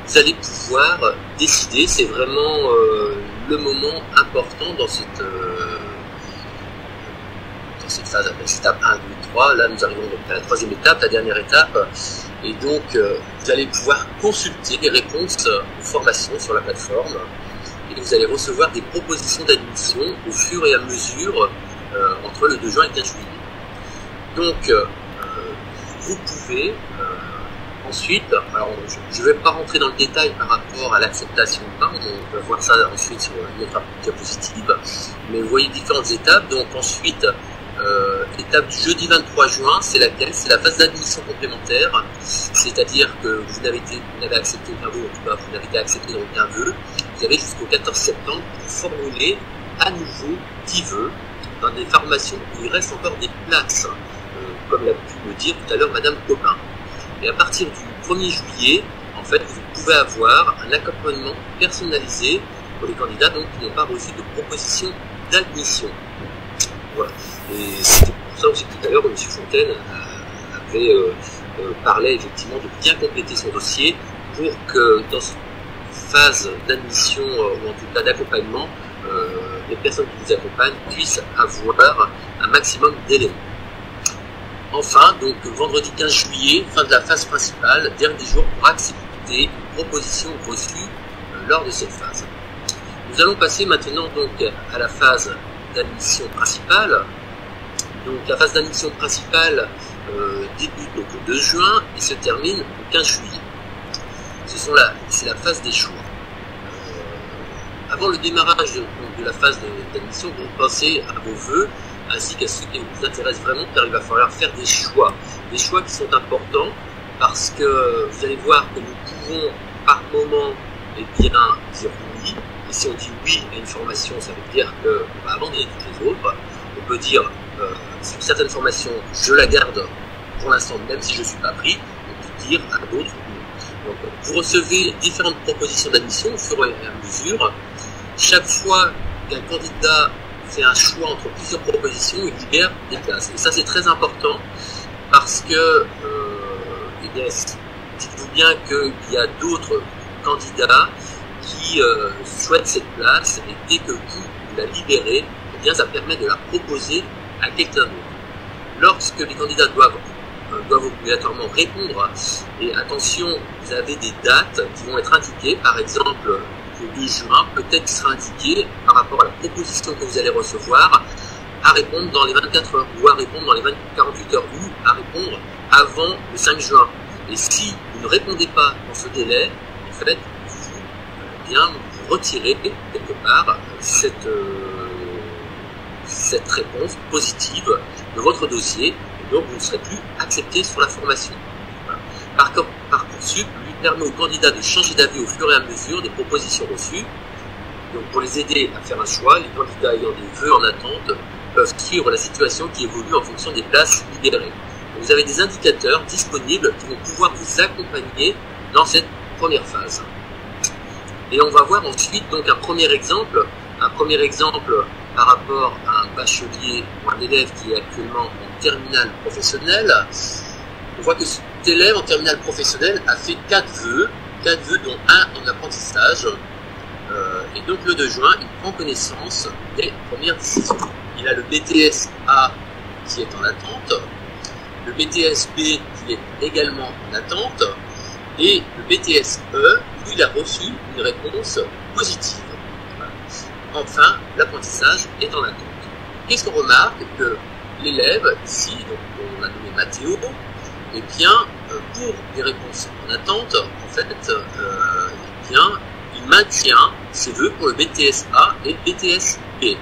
vous allez pouvoir décider. C'est vraiment le moment important dans cette phase, cette étape 1, 2, 3. Là, nous arrivons donc à la troisième étape, la dernière étape. Et donc, vous allez pouvoir consulter les réponses aux formations sur la plateforme. que vous allez recevoir des propositions d'admission au fur et à mesure entre le 2 juin et 15 juillet. Donc, vous pouvez ensuite, alors je ne vais pas rentrer dans le détail par rapport à l'acceptation ou pas, on va voir ça ensuite sur une autre diapositive, mais vous voyez différentes étapes. Donc ensuite, étape du jeudi 23 juin, c'est laquelle? C'est la phase d'admission complémentaire, c'est-à-dire que vous n'avez accepté aucun vœu, en tout cas vous n'avez été accepté dans aucun vœu, vous avez jusqu'au 14 septembre pour formuler à nouveau 10 vœux dans des formations où il reste encore des places, comme l'a pu le dire tout à l'heure Madame Copin. Et à partir du 1er juillet, en fait, vous pouvez avoir un accompagnement personnalisé pour les candidats donc, qui n'ont pas reçu de proposition d'admission. Voilà. Et c'était pour ça aussi tout à l'heure que M. Fontaine avait parlé effectivement de bien compléter son dossier pour que dans cette phase d'admission ou en tout cas d'accompagnement, les personnes qui vous accompagnent puissent avoir un maximum d'éléments. Enfin, donc vendredi 15 juillet, fin de la phase principale, dernier jour pour accepter une proposition reçue lors de cette phase. Nous allons passer maintenant donc à la phase d'admission principale. Donc la phase d'admission principale débute donc le 2 juin et se termine le 15 juillet. C'est la phase des choix. Avant le démarrage de la phase d'admission, vous pensez à vos vœux ainsi qu'à ceux qui vous intéressent vraiment, car il va falloir faire des choix qui sont importants, parce que vous allez voir que nous pouvons par moment dire oui, et si on dit oui à une formation, ça veut dire qu'on va abandonner toutes les autres. On peut dire sur certaines formations, je la garde pour l'instant, même si je ne suis pas pris, on peut dire à d'autres non. Donc vous recevez différentes propositions d'admission au fur et à mesure. Chaque fois qu'un candidat fait un choix entre plusieurs propositions, il libère des places. Et ça, c'est très important parce que, dites-vous bien qu'il y a d'autres candidats qui souhaitent cette place et dès que vous la libérez, eh bien, ça permet de la proposer à quelqu'un d'autre. Lorsque les candidats doivent obligatoirement répondre, et attention, vous avez des dates qui vont être indiquées, par exemple, le 2 juin, peut-être qu'il sera indiqué par rapport à la proposition que vous allez recevoir à répondre dans les 24 heures ou à répondre dans les 48 heures ou à répondre avant le 5 juin. Et si vous ne répondez pas dans ce délai, en fait, vous retirez quelque part cette réponse positive de votre dossier et donc vous ne serez plus accepté sur la formation. Voilà. Parcoursup lui permet aux candidats de changer d'avis au fur et à mesure des propositions reçues. Donc pour les aider à faire un choix, les candidats ayant des vœux en attente peuvent suivre la situation qui évolue en fonction des places libérées. Donc vous avez des indicateurs disponibles qui vont pouvoir vous accompagner dans cette première phase. Et on va voir ensuite donc un premier exemple par rapport à un bachelier ou un élève qui est actuellement en terminale professionnelle. On voit que cet élève en terminale professionnelle a fait 4 vœux dont un en apprentissage. Et donc le 2 juin, il prend connaissance des premières décisions. Il a le BTS A qui est en attente, le BTS B qui est également en attente, et le BTS E où il a reçu une réponse positive. Voilà. Enfin, l'apprentissage est en attente. Qu'est-ce qu'on remarque? Que l'élève, ici, donc on a nommé Mathéo, eh bien, pour des réponses en attente, en fait, eh bien, il maintient ses vœux pour le BTS A et le BTS B.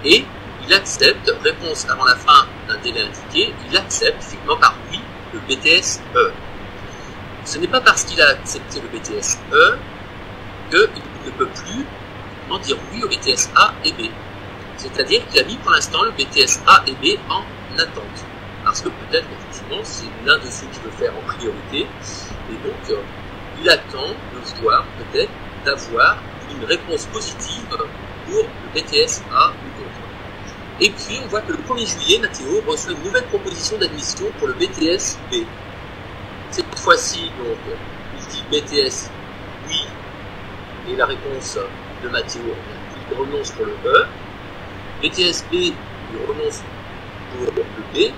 Et il accepte, réponse avant la fin d'un délai indiqué, il accepte effectivement par oui le BTS E. Ce n'est pas parce qu'il a accepté le BTS E qu'il ne peut plus en dire oui au BTS A et B. C'est-à-dire qu'il a mis pour l'instant le BTS A et B en attente. Parce que peut-être, effectivement, c'est l'un de ceux qu'il veut faire en priorité. Et donc, il attend de voir peut-être d'avoir une réponse positive pour le BTS A ou d'autres. Et puis, on voit que le 1er juillet, Mathéo reçoit une nouvelle proposition d'admission pour le BTS B. Cette fois-ci, donc, il dit BTS oui, et la réponse de Mathéo, il renonce pour le E. BTS B, il renonce pour le B.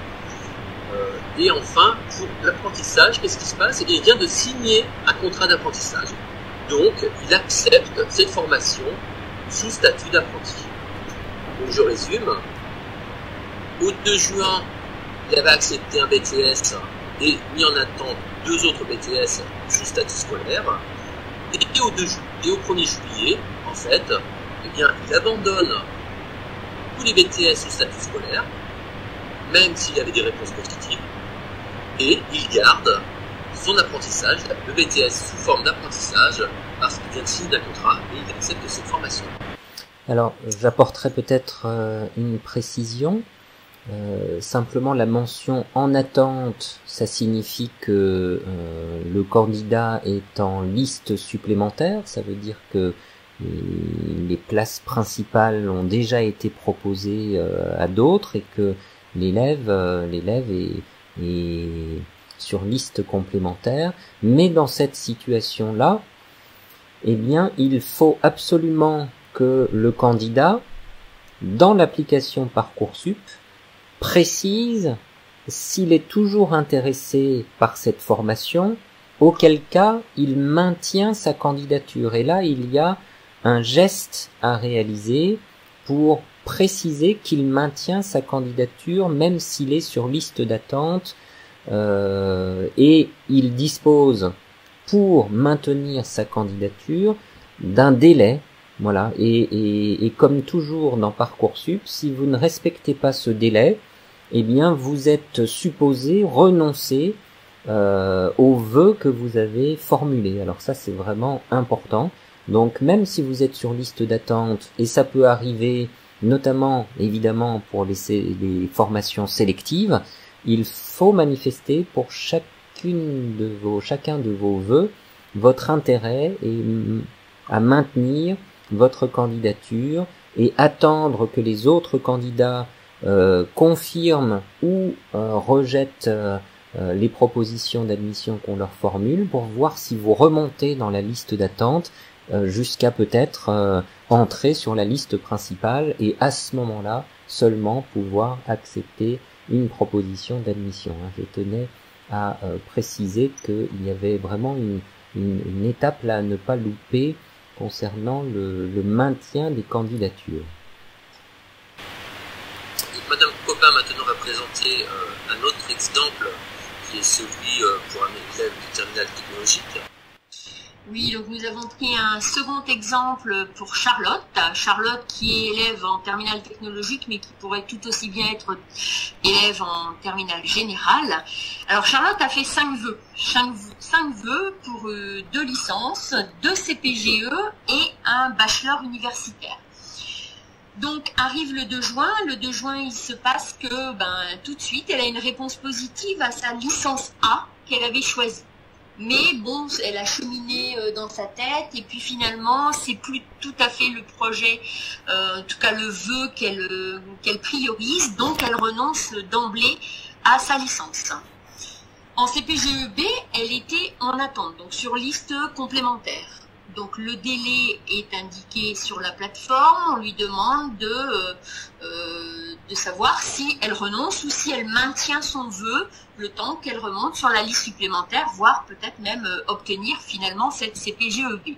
Et enfin, pour l'apprentissage, qu'est-ce qui se passe? Eh bien, il vient de signer un contrat d'apprentissage. Donc, il accepte cette formation sous statut d'apprenti. Donc, je résume. Au 2 juin, il avait accepté un BTS et mis en attente 2 autres BTS sous statut scolaire. Et au 1er juillet, en fait, eh bien, il abandonne tous les BTS sous statut scolaire, même s'il y avait des réponses positives, et il garde son apprentissage, le BTS sous forme d'apprentissage, parce qu'il vient de signer un contrat et il accepte cette formation. Alors, j'apporterai peut-être une précision. Simplement la mention en attente, ça signifie que le candidat est en liste supplémentaire, ça veut dire que les places principales ont déjà été proposées à d'autres et que l'élève est sur liste complémentaire. Mais dans cette situation-là, eh bien, il faut absolument que le candidat, dans l'application Parcoursup, précise s'il est toujours intéressé par cette formation, auquel cas il maintient sa candidature. Et là, il y a un geste à réaliser pour préciser qu'il maintient sa candidature même s'il est sur liste d'attente, et il dispose pour maintenir sa candidature d'un délai. Voilà, et comme toujours dans Parcoursup, si vous ne respectez pas ce délai, eh bien vous êtes supposé renoncer aux vœux que vous avez formulés. Alors ça, c'est vraiment important. Donc même si vous êtes sur liste d'attente, et ça peut arriver notamment évidemment pour les formations sélectives, il faut manifester pour chacun de vos vœux votre intérêt à maintenir votre candidature et attendre que les autres candidats confirment ou rejettent les propositions d'admission qu'on leur formule pour voir si vous remontez dans la liste d'attente jusqu'à peut-être entrer sur la liste principale et à ce moment-là seulement pouvoir accepter une proposition d'admission. Je tenais à préciser qu'il y avait vraiment une étape là à ne pas louper concernant le maintien des candidatures. Madame Copin maintenant va présenter un autre exemple qui est celui pour un élève du terminal technologique. Oui, donc nous avons pris un second exemple pour Charlotte. Charlotte qui est élève en terminale technologique mais qui pourrait tout aussi bien être élève en terminale générale. Alors Charlotte a fait 5 vœux. 5 vœux pour 2 licences, 2 CPGE et un bachelor universitaire. Donc arrive le 2 juin. Le 2 juin, il se passe que tout de suite, elle a une réponse positive à sa licence A qu'elle avait choisie. Mais bon, elle a cheminé dans sa tête et puis finalement, c'est plus tout à fait le projet, en tout cas le vœu qu'elle priorise, donc elle renonce d'emblée à sa licence. En CPGEB, elle était en attente, donc sur liste complémentaire. Donc le délai est indiqué sur la plateforme, on lui demande de savoir si elle renonce ou si elle maintient son vœu le temps qu'elle remonte sur la liste supplémentaire, voire peut-être même obtenir finalement cette CPGEB.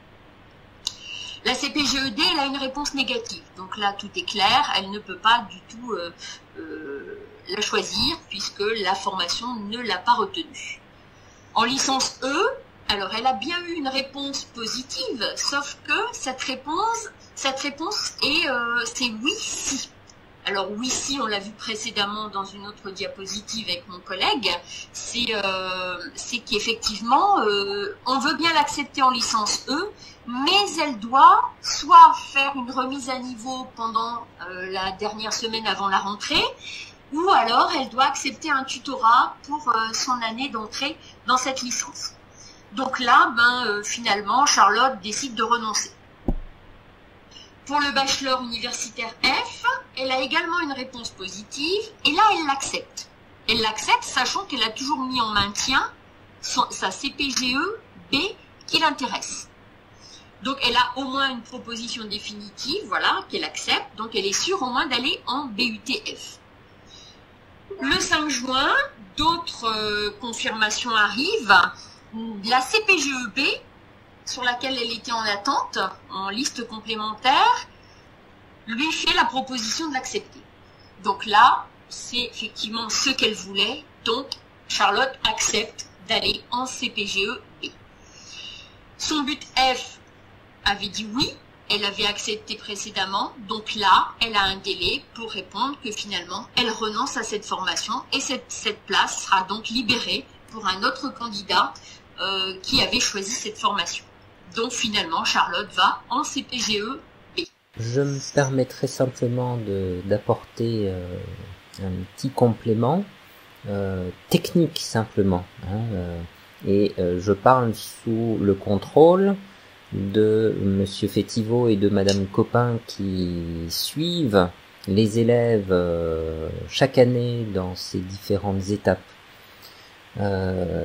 La CPGED, elle a une réponse négative, donc là tout est clair, elle ne peut pas du tout la choisir puisque la formation ne l'a pas retenue. En licence E, alors elle a bien eu une réponse positive, sauf que cette réponse est c'est oui si. Alors oui si, on l'a vu précédemment dans une autre diapositive avec mon collègue, c'est qu'effectivement on veut bien l'accepter en licence E, mais elle doit soit faire une remise à niveau pendant la dernière semaine avant la rentrée, ou alors elle doit accepter un tutorat pour son année d'entrée dans cette licence. Donc là, finalement, Charlotte décide de renoncer. Pour le bachelor universitaire F, elle a également une réponse positive, et là, elle l'accepte. Elle l'accepte, sachant qu'elle a toujours mis en maintien sa CPGE B qui l'intéresse. Donc, elle a au moins une proposition définitive, voilà, qu'elle accepte, donc elle est sûre au moins d'aller en BUTF. Le 5 juin, d'autres confirmations arrivent. La CPGEB sur laquelle elle était en attente, en liste complémentaire, lui fait la proposition de l'accepter. Donc là, c'est effectivement ce qu'elle voulait. Donc, Charlotte accepte d'aller en CPGE B. Son but F avait dit oui, elle avait accepté précédemment. Donc là, elle a un délai pour répondre que finalement, elle renonce à cette formation et cette place sera donc libérée pour un autre candidat qui avait choisi cette formation. Donc finalement, Charlotte va en CPGE B. Je me permettrai simplement d'apporter un petit complément technique simplement. Et je parle sous le contrôle de Monsieur Fétiveau et de Madame Copin qui suivent les élèves chaque année dans ces différentes étapes.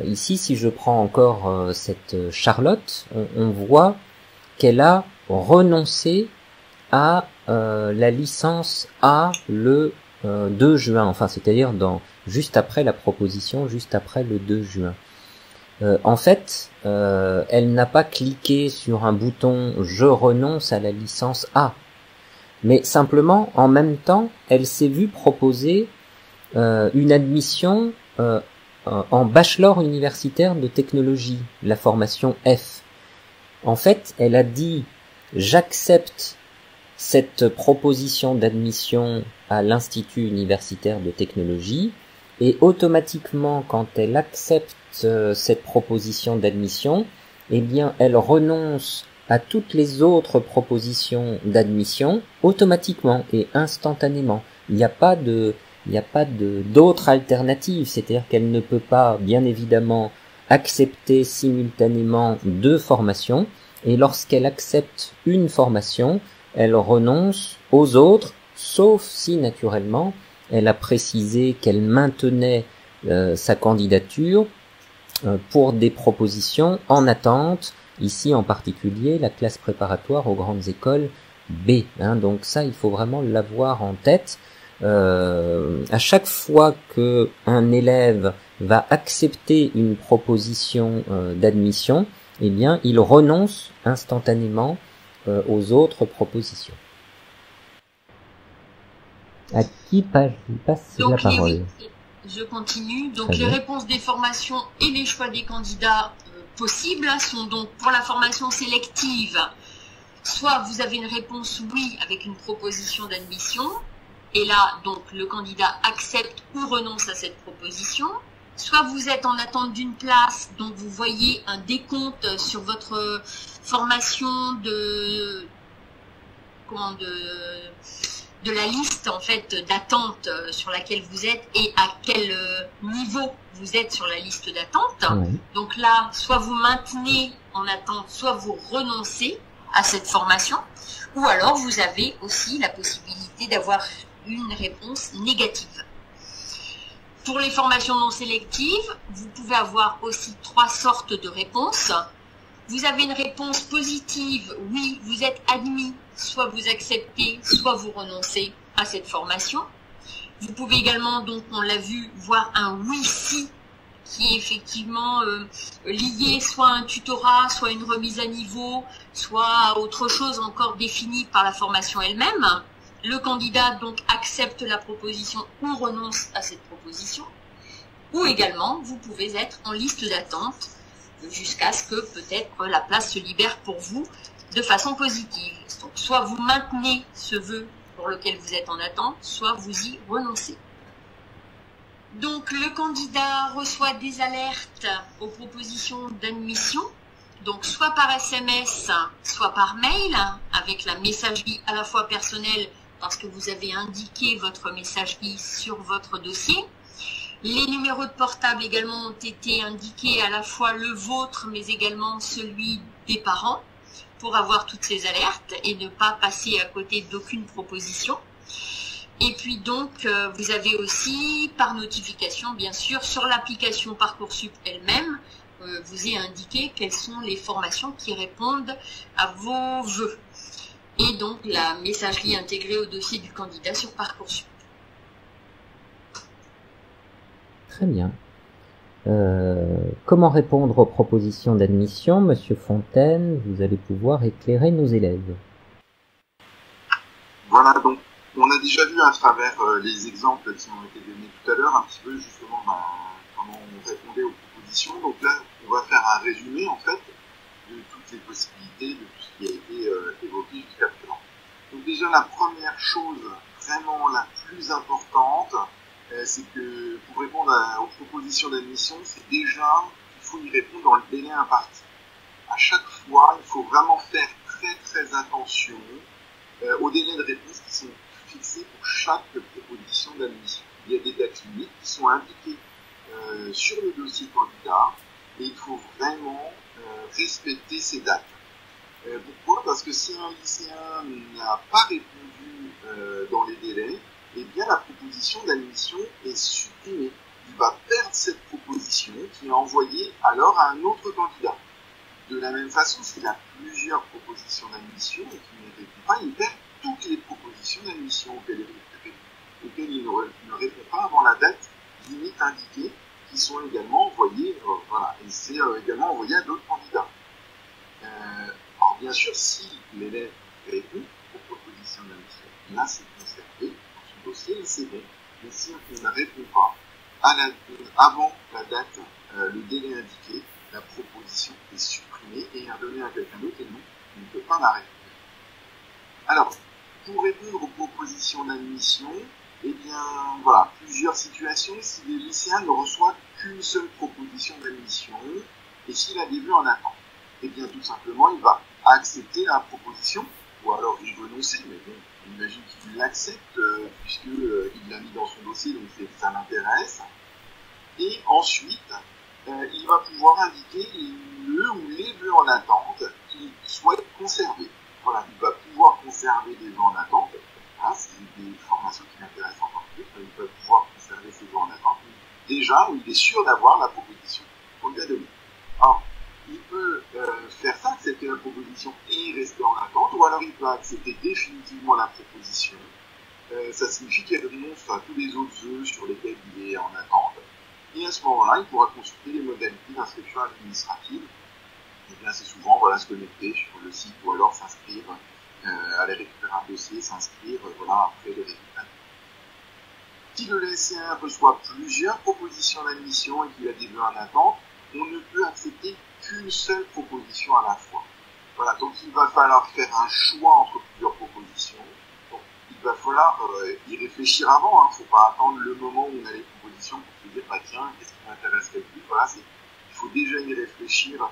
Ici, si je prends encore cette Charlotte, on voit qu'elle a renoncé à la licence A le 2 juin, enfin c'est-à-dire juste après la proposition, juste après le 2 juin. En fait, elle n'a pas cliqué sur un bouton « Je renonce à la licence A », mais simplement, en même temps, elle s'est vue proposer une admission en bachelor universitaire de technologie, la formation F. En fait, elle a dit « J'accepte cette proposition d'admission à l'Institut universitaire de technologie » et automatiquement, quand elle accepte cette proposition d'admission, eh bien, elle renonce à toutes les autres propositions d'admission automatiquement et instantanément. Il n'y a pas d'autre alternative, c'est-à-dire qu'elle ne peut pas, bien évidemment, accepter simultanément 2 formations, et lorsqu'elle accepte une formation, elle renonce aux autres, sauf si, naturellement, elle a précisé qu'elle maintenait sa candidature pour des propositions en attente, ici en particulier la classe préparatoire aux grandes écoles B. Donc ça, il faut vraiment l'avoir en tête. À chaque fois que un élève va accepter une proposition d'admission, eh bien, il renonce instantanément aux autres propositions. À qui passe la parole? Je continue. Donc les réponses des formations et les choix des candidats possibles sont donc pour la formation sélective. Soit vous avez une réponse oui avec une proposition d'admission, et là donc le candidat accepte ou renonce à cette proposition. Soit vous êtes en attente d'une place, donc vous voyez un décompte sur votre formation de la liste en fait d'attente sur laquelle vous êtes et à quel niveau vous êtes sur la liste d'attente. Oui. Donc là, soit vous maintenez en attente, soit vous renoncez à cette formation, ou alors vous avez aussi la possibilité d'avoir une réponse négative. Pour les formations non sélectives, vous pouvez avoir aussi 3 sortes de réponses. Vous avez une réponse positive, oui, vous êtes admis, soit vous acceptez, soit vous renoncez à cette formation. Vous pouvez également, donc on l'a vu, voir un oui-si qui est effectivement lié soit à un tutorat, soit à une remise à niveau, soit à autre chose encore définie par la formation elle-même. Le candidat donc accepte la proposition ou renonce à cette proposition. Ou également, vous pouvez être en liste d'attente jusqu'à ce que peut-être la place se libère pour vous de façon positive. Donc, soit vous maintenez ce vœu pour lequel vous êtes en attente, soit vous y renoncez. Donc, le candidat reçoit des alertes aux propositions d'admission, donc soit par SMS, soit par mail, avec la messagerie à la fois personnelle, parce que vous avez indiqué votre messagerie sur votre dossier. Les numéros de portable également ont été indiqués, à la fois le vôtre, mais également celui des parents, pour avoir toutes ces alertes et ne pas passer à côté d'aucune proposition. Et puis donc, vous avez aussi, par notification, bien sûr, sur l'application Parcoursup elle-même, vous est indiqué quelles sont les formations qui répondent à vos vœux. Et donc, la messagerie intégrée au dossier du candidat sur Parcoursup. Très bien. Comment répondre aux propositions d'admission? Monsieur Fontaine, vous allez pouvoir éclairer nos élèves. Voilà, donc on a déjà vu à travers les exemples qui ont été donnés tout à l'heure un petit peu justement comment on répondait aux propositions. Donc là, on va faire un résumé en fait de toutes les possibilités, de tout ce qui a été évoqué jusqu'à présent. Donc déjà, la première chose, vraiment la plus importante, c'est que pour répondre aux propositions d'admission, c'est déjà qu'il faut y répondre dans le délai imparti. À chaque fois, il faut vraiment faire très très attention aux délais de réponse qui sont fixés pour chaque proposition d'admission. Il y a des dates limites qui sont indiquées sur le dossier candidat et il faut vraiment respecter ces dates. Pourquoi? Parce que si un lycéen n'a pas répondu dans les délais, eh bien la proposition d'admission est supprimée. Il va perdre cette proposition qui est envoyée alors à un autre candidat. De la même façon, s'il a plusieurs propositions d'admission et qu'il ne répond pas, il perd toutes les propositions d'admission auxquelles il ne répond pas avant la date limite indiquée, qui sont également envoyées, voilà, et c'est également envoyé à d'autres candidats. Alors bien sûr, si l'élève répond aux propositions d'admission, là c'est conservé dans son dossier et c'est bon. Mais si on ne répond pas avant la date, le délai indiqué, la proposition est supprimée et est redonnée à quelqu'un d'autre et nous, on ne peut pas la récupérer. Alors, pour répondre aux propositions d'admission, eh bien, voilà, plusieurs situations. Si le lycéen ne reçoit qu'une seule proposition d'admission et s'il a des vœux en attente, eh bien, tout simplement, il va accepter la proposition ou alors y renoncer, mais bon, on imagine qu'il l'accepte puisqu'il l'a mis dans son dossier, donc ça l'intéresse. Et ensuite, il va pouvoir indiquer le ou les vœux en attente qu'il souhaite conserver. Voilà, il va pouvoir conserver des vœux en attente. Hein, c'est des formations qui l'intéressent encore plus. Il va pouvoir conserver ses vœux en attente. Déjà, il est sûr d'avoir la proposition qu'on lui a donnée. Alors, il peut faire ça, accepter la proposition et rester en attente, ou alors il peut accepter définitivement la proposition. Ça signifie qu'il renonce à tous les autres vœux sur lesquels il est en attente. Et à ce moment-là, il pourra consulter les modalités d'inscription administrative. Et bien, c'est souvent se connecter sur le site ou alors s'inscrire, aller récupérer un dossier, s'inscrire, après les résultats. Si le lycéen reçoit plusieurs propositions d'admission et qu'il a des vœux en attente, on ne peut accepter qu'une seule proposition à la fois. Voilà, donc il va falloir faire un choix entre plusieurs propositions. Donc, il va falloir y réfléchir avant. Il ne faut pas attendre le moment où on a les propositions pour se dire tiens, qu'est-ce qui m'intéresserait le plus. Voilà, il faut déjà y réfléchir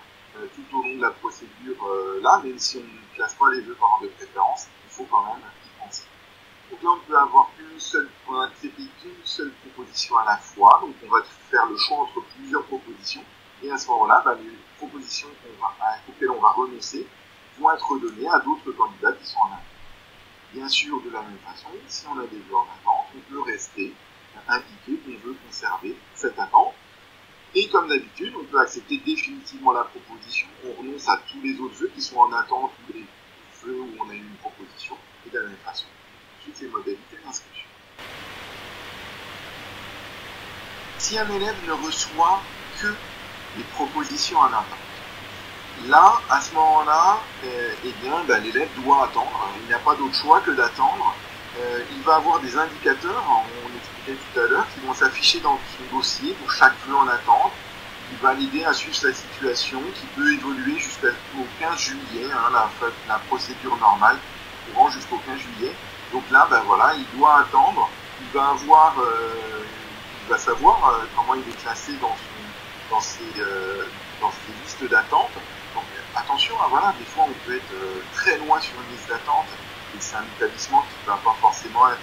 tout au long de la procédure là, même si on ne classe pas les vœux par ordre de préférence, il faut quand même y penser. Donc là, on peut avoir on va accepter qu'une seule proposition à la fois, donc on va faire le choix entre plusieurs propositions, et à ce moment-là, les propositions auxquelles on va renoncer vont être données à d'autres candidats qui sont en attente. Bien sûr, de la même façon, si on a des vœux en attente, on peut rester indiquer qu'on veut conserver cette attente. Et comme d'habitude, on peut accepter définitivement la proposition, on renonce à tous les autres vœux qui sont en attente ou les vœux où on a eu une proposition, et de la même façon, toutes les modalités d'inscription. Si un élève ne reçoit que les propositions en attente, là, à ce moment-là, l'élève doit attendre, il n'y a pas d'autre choix que d'attendre. Il va avoir des indicateurs, on expliquait tout à l'heure, qui vont s'afficher dans son dossier pour chaque vœu en attente. Il va l'aider à suivre sa situation qui peut évoluer jusqu'au 15 juillet, la procédure normale courant jusqu'au 15 juillet. Donc là, il doit attendre, il va savoir comment il est classé dans ses listes d'attente. Donc attention, des fois on peut être très loin sur une liste d'attente. Et c'est un établissement qui ne va pas forcément être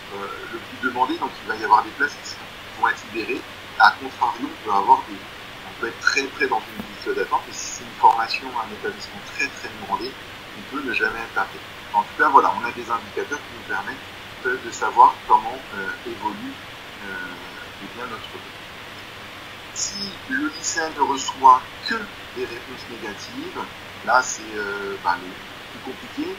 le plus demandé, donc il va y avoir des places qui vont être libérées. À contrario, on peut être très près dans une liste d'attente, et si c'est une formation, un établissement très très demandé, on peut ne jamais être appelé. En tout cas, on a des indicateurs qui nous permettent de savoir comment évolue notre vie. Si le lycéen ne reçoit que des réponses négatives, là c'est le plus compliqué.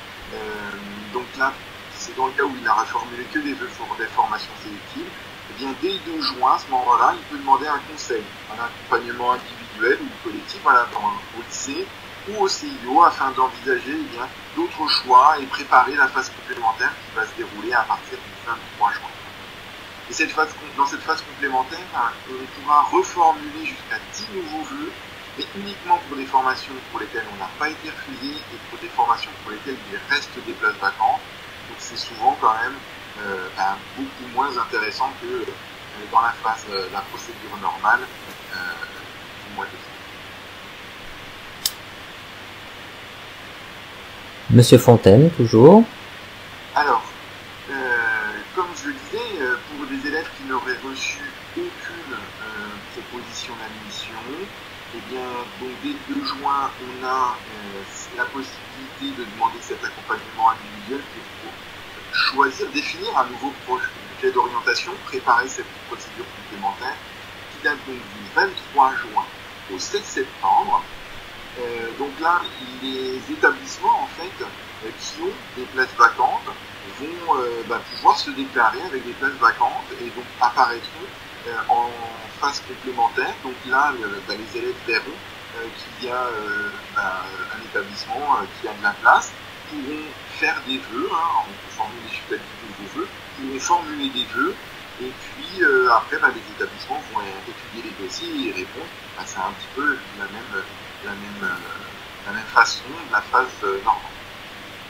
Donc là, c'est dans le cas où il n'a reformulé que des vœux pour des formations sélectives. eh bien, dès le 2 juin, à ce moment-là, il peut demander un conseil, un accompagnement individuel ou collectif au lycée ou au CIO afin d'envisager eh bien d'autres choix et préparer la phase complémentaire qui va se dérouler à partir du 23 juin. Et dans cette phase complémentaire, on pourra reformuler jusqu'à 10 nouveaux vœux, mais uniquement pour des formations pour lesquelles on n'a pas été refusé et pour des formations pour lesquelles il reste des places vacantes. Donc c'est souvent quand même beaucoup moins intéressant que dans la procédure normale du mois de juin. Monsieur Fontaine, toujours. Alors, comme je le disais, pour des élèves qui n'auraient reçu aucune proposition d'admission, eh bien, donc dès le 2 juin, on a la possibilité de demander cet accompagnement individuel pour choisir, définir un nouveau projet d'orientation, préparer cette procédure complémentaire qui date donc du 23 juin au 7 septembre. Donc là, les établissements en fait qui ont des places vacantes vont pouvoir se déclarer avec des places vacantes et donc apparaîtront en phase complémentaire. Donc là, les élèves verront qu'il y a un établissement qui a de la place, pourront faire des vœux, on peut formuler suite à des vœux, pourront formuler des vœux, et puis après les établissements vont étudier les dossiers et y répondre. C'est un petit peu la même façon de la phase normale.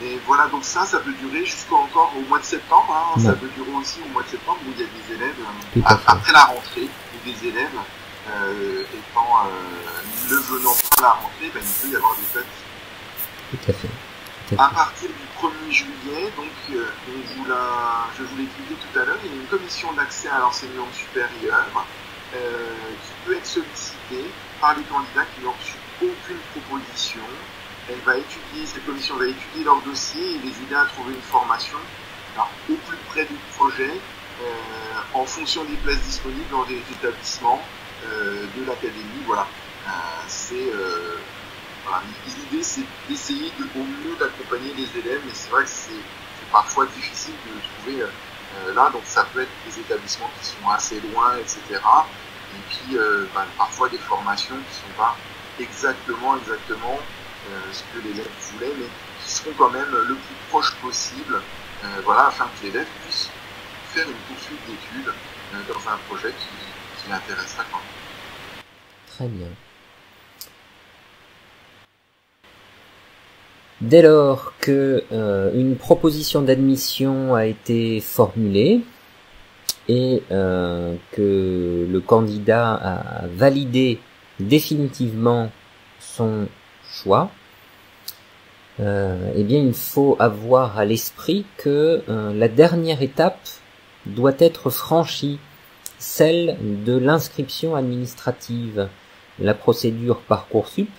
Et voilà, donc ça peut durer jusqu'encore au mois de septembre. Ça peut durer aussi au mois de septembre où il y a des élèves, après la rentrée, où des élèves ne venant pas à la rentrée, il peut y avoir des places. Tout à fait. À partir du 1er juillet, donc je vous l'ai expliqué tout à l'heure, il y a une commission d'accès à l'enseignement supérieur qui peut être sollicitée par les candidats qui n'ont reçu aucune proposition. Cette commission va étudier leur dossier et les aider à trouver une formation au plus près du projet en fonction des places disponibles dans des établissements de l'académie. L'idée c'est d'essayer au mieux d'accompagner les élèves, mais c'est vrai que c'est parfois difficile de trouver donc ça peut être des établissements qui sont assez loin, etc. Et puis parfois des formations qui ne sont pas exactement ce que l'élève voulait, mais qui seront quand même le plus proche possible, afin que l'élève puisse faire une poursuite d'études dans un projet qui l'intéressera quand même. Très bien. Dès lors que une proposition d'admission a été formulée et que le candidat a validé définitivement son choix, il faut avoir à l'esprit que la dernière étape doit être franchie, celle de l'inscription administrative. La procédure Parcoursup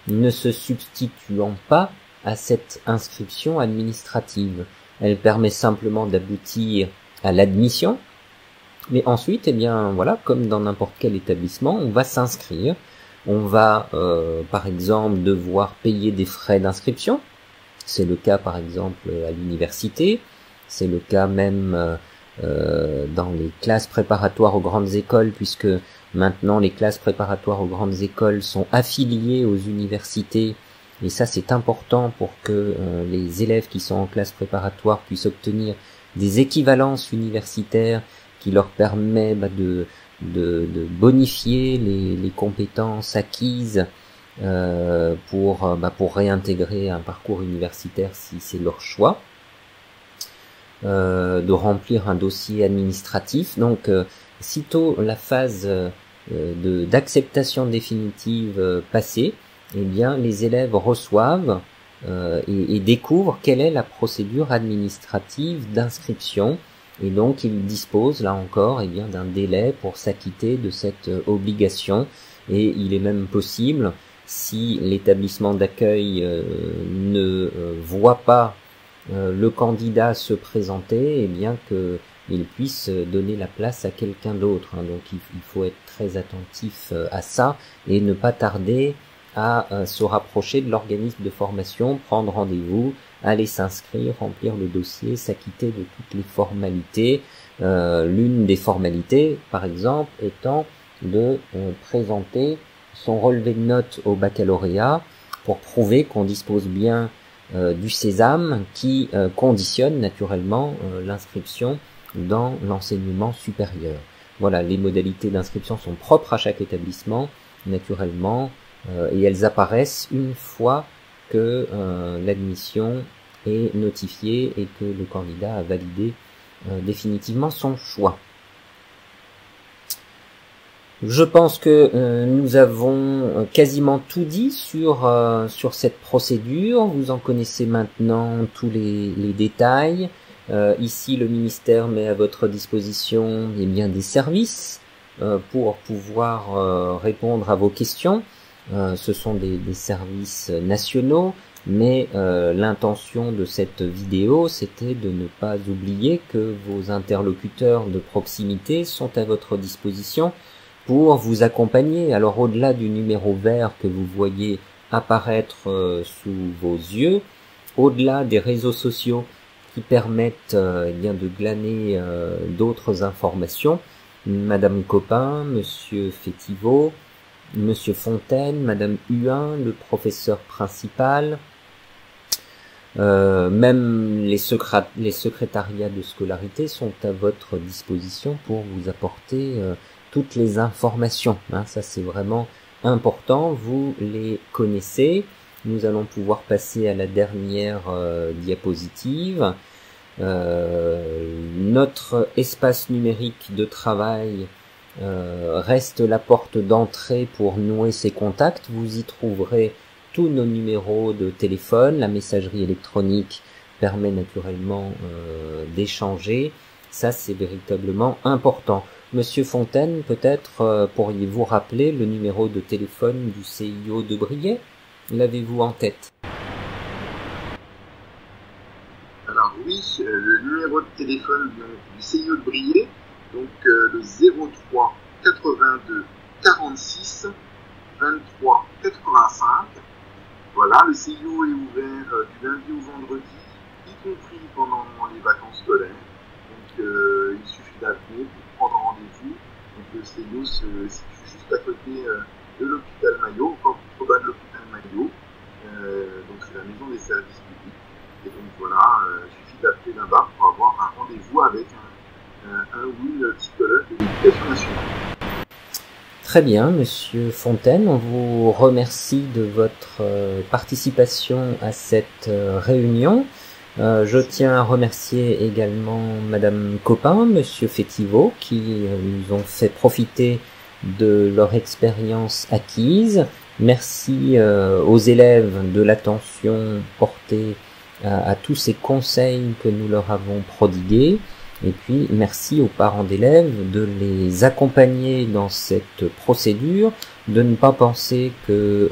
ne se substituant pas à cette inscription administrative. Elle permet simplement d'aboutir à l'admission, mais ensuite, comme dans n'importe quel établissement, on va s'inscrire. On va, par exemple, devoir payer des frais d'inscription. C'est le cas, par exemple, à l'université. C'est le cas même dans les classes préparatoires aux grandes écoles, puisque maintenant les classes préparatoires aux grandes écoles sont affiliées aux universités. Et ça, c'est important pour que les élèves qui sont en classe préparatoire puissent obtenir des équivalences universitaires qui leur permet de bonifier les compétences acquises pour réintégrer un parcours universitaire si c'est leur choix, de remplir un dossier administratif. Donc sitôt la phase d'acceptation définitive passée, les élèves reçoivent et découvrent quelle est la procédure administrative d'inscription. Et donc, ils disposent, là encore, d'un délai pour s'acquitter de cette obligation. Et il est même possible, si l'établissement d'accueil ne voit pas le candidat se présenter, qu'il puisse donner la place à quelqu'un d'autre. Donc, il faut être très attentif à ça et ne pas tarder à se rapprocher de l'organisme de formation, prendre rendez-vous, aller s'inscrire, remplir le dossier, s'acquitter de toutes les formalités, L'une des formalités, par exemple, étant de présenter son relevé de notes au baccalauréat pour prouver qu'on dispose bien du sésame qui conditionne naturellement l'inscription dans l'enseignement supérieur. Voilà, les modalités d'inscription sont propres à chaque établissement, naturellement, et elles apparaissent une fois que l'admission est notifiée et que le candidat a validé définitivement son choix. Je pense que nous avons quasiment tout dit sur cette procédure. Vous en connaissez maintenant tous les détails. Ici, le ministère met à votre disposition bien des services pour pouvoir répondre à vos questions. Ce sont des services nationaux, mais l'intention de cette vidéo, c'était de ne pas oublier que vos interlocuteurs de proximité sont à votre disposition pour vous accompagner. Alors au-delà du numéro vert que vous voyez apparaître sous vos yeux, au-delà des réseaux sociaux qui permettent bien de glaner d'autres informations, Madame Copin, Monsieur Fétiveau, Monsieur Fontaine, Madame Huin, le professeur principal, même les secrétariats de scolarité sont à votre disposition pour vous apporter toutes les informations. Ça c'est vraiment important, vous les connaissez. Nous allons pouvoir passer à la dernière diapositive. Notre espace numérique de travail reste la porte d'entrée pour nouer ces contacts. Vous y trouverez tous nos numéros de téléphone. La messagerie électronique permet naturellement d'échanger. Ça, c'est véritablement important. Monsieur Fontaine, peut-être pourriez-vous rappeler le numéro de téléphone du CIO de Briey? L'avez-vous en tête? Alors oui, le numéro de téléphone du CIO de Briey, donc le 03 82 46 23 85. Voilà, le CIO est ouvert du lundi au vendredi, y compris pendant les vacances scolaires. Donc il suffit d'appeler pour prendre rendez-vous. Donc le CIO se situe juste à côté de l'hôpital Maillot, encore plus bas de l'hôpital Maillot. Donc c'est la maison des services publics. Et donc voilà, il suffit d'appeler là-bas pour avoir un rendez-vous avec un ou une psychologue de l'éducation nationale. Très bien, Monsieur Fontaine, on vous remercie de votre participation à cette réunion. Je tiens à remercier également Madame Copin, Monsieur Fétiveau, qui nous ont fait profiter de leur expérience acquise. Merci aux élèves de l'attention portée à tous ces conseils que nous leur avons prodigués. Et puis, merci aux parents d'élèves de les accompagner dans cette procédure, de ne pas penser que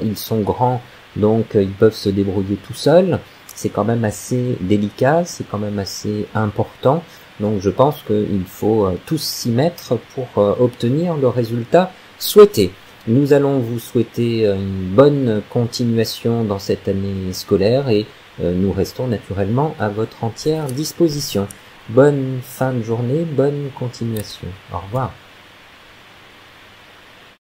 ils sont grands, donc ils peuvent se débrouiller tout seuls. C'est quand même assez délicat, c'est quand même assez important. Donc je pense qu'il faut tous s'y mettre pour obtenir le résultat souhaité. Nous allons vous souhaiter une bonne continuation dans cette année scolaire et nous restons naturellement à votre entière disposition. Bonne fin de journée, bonne continuation. Au revoir.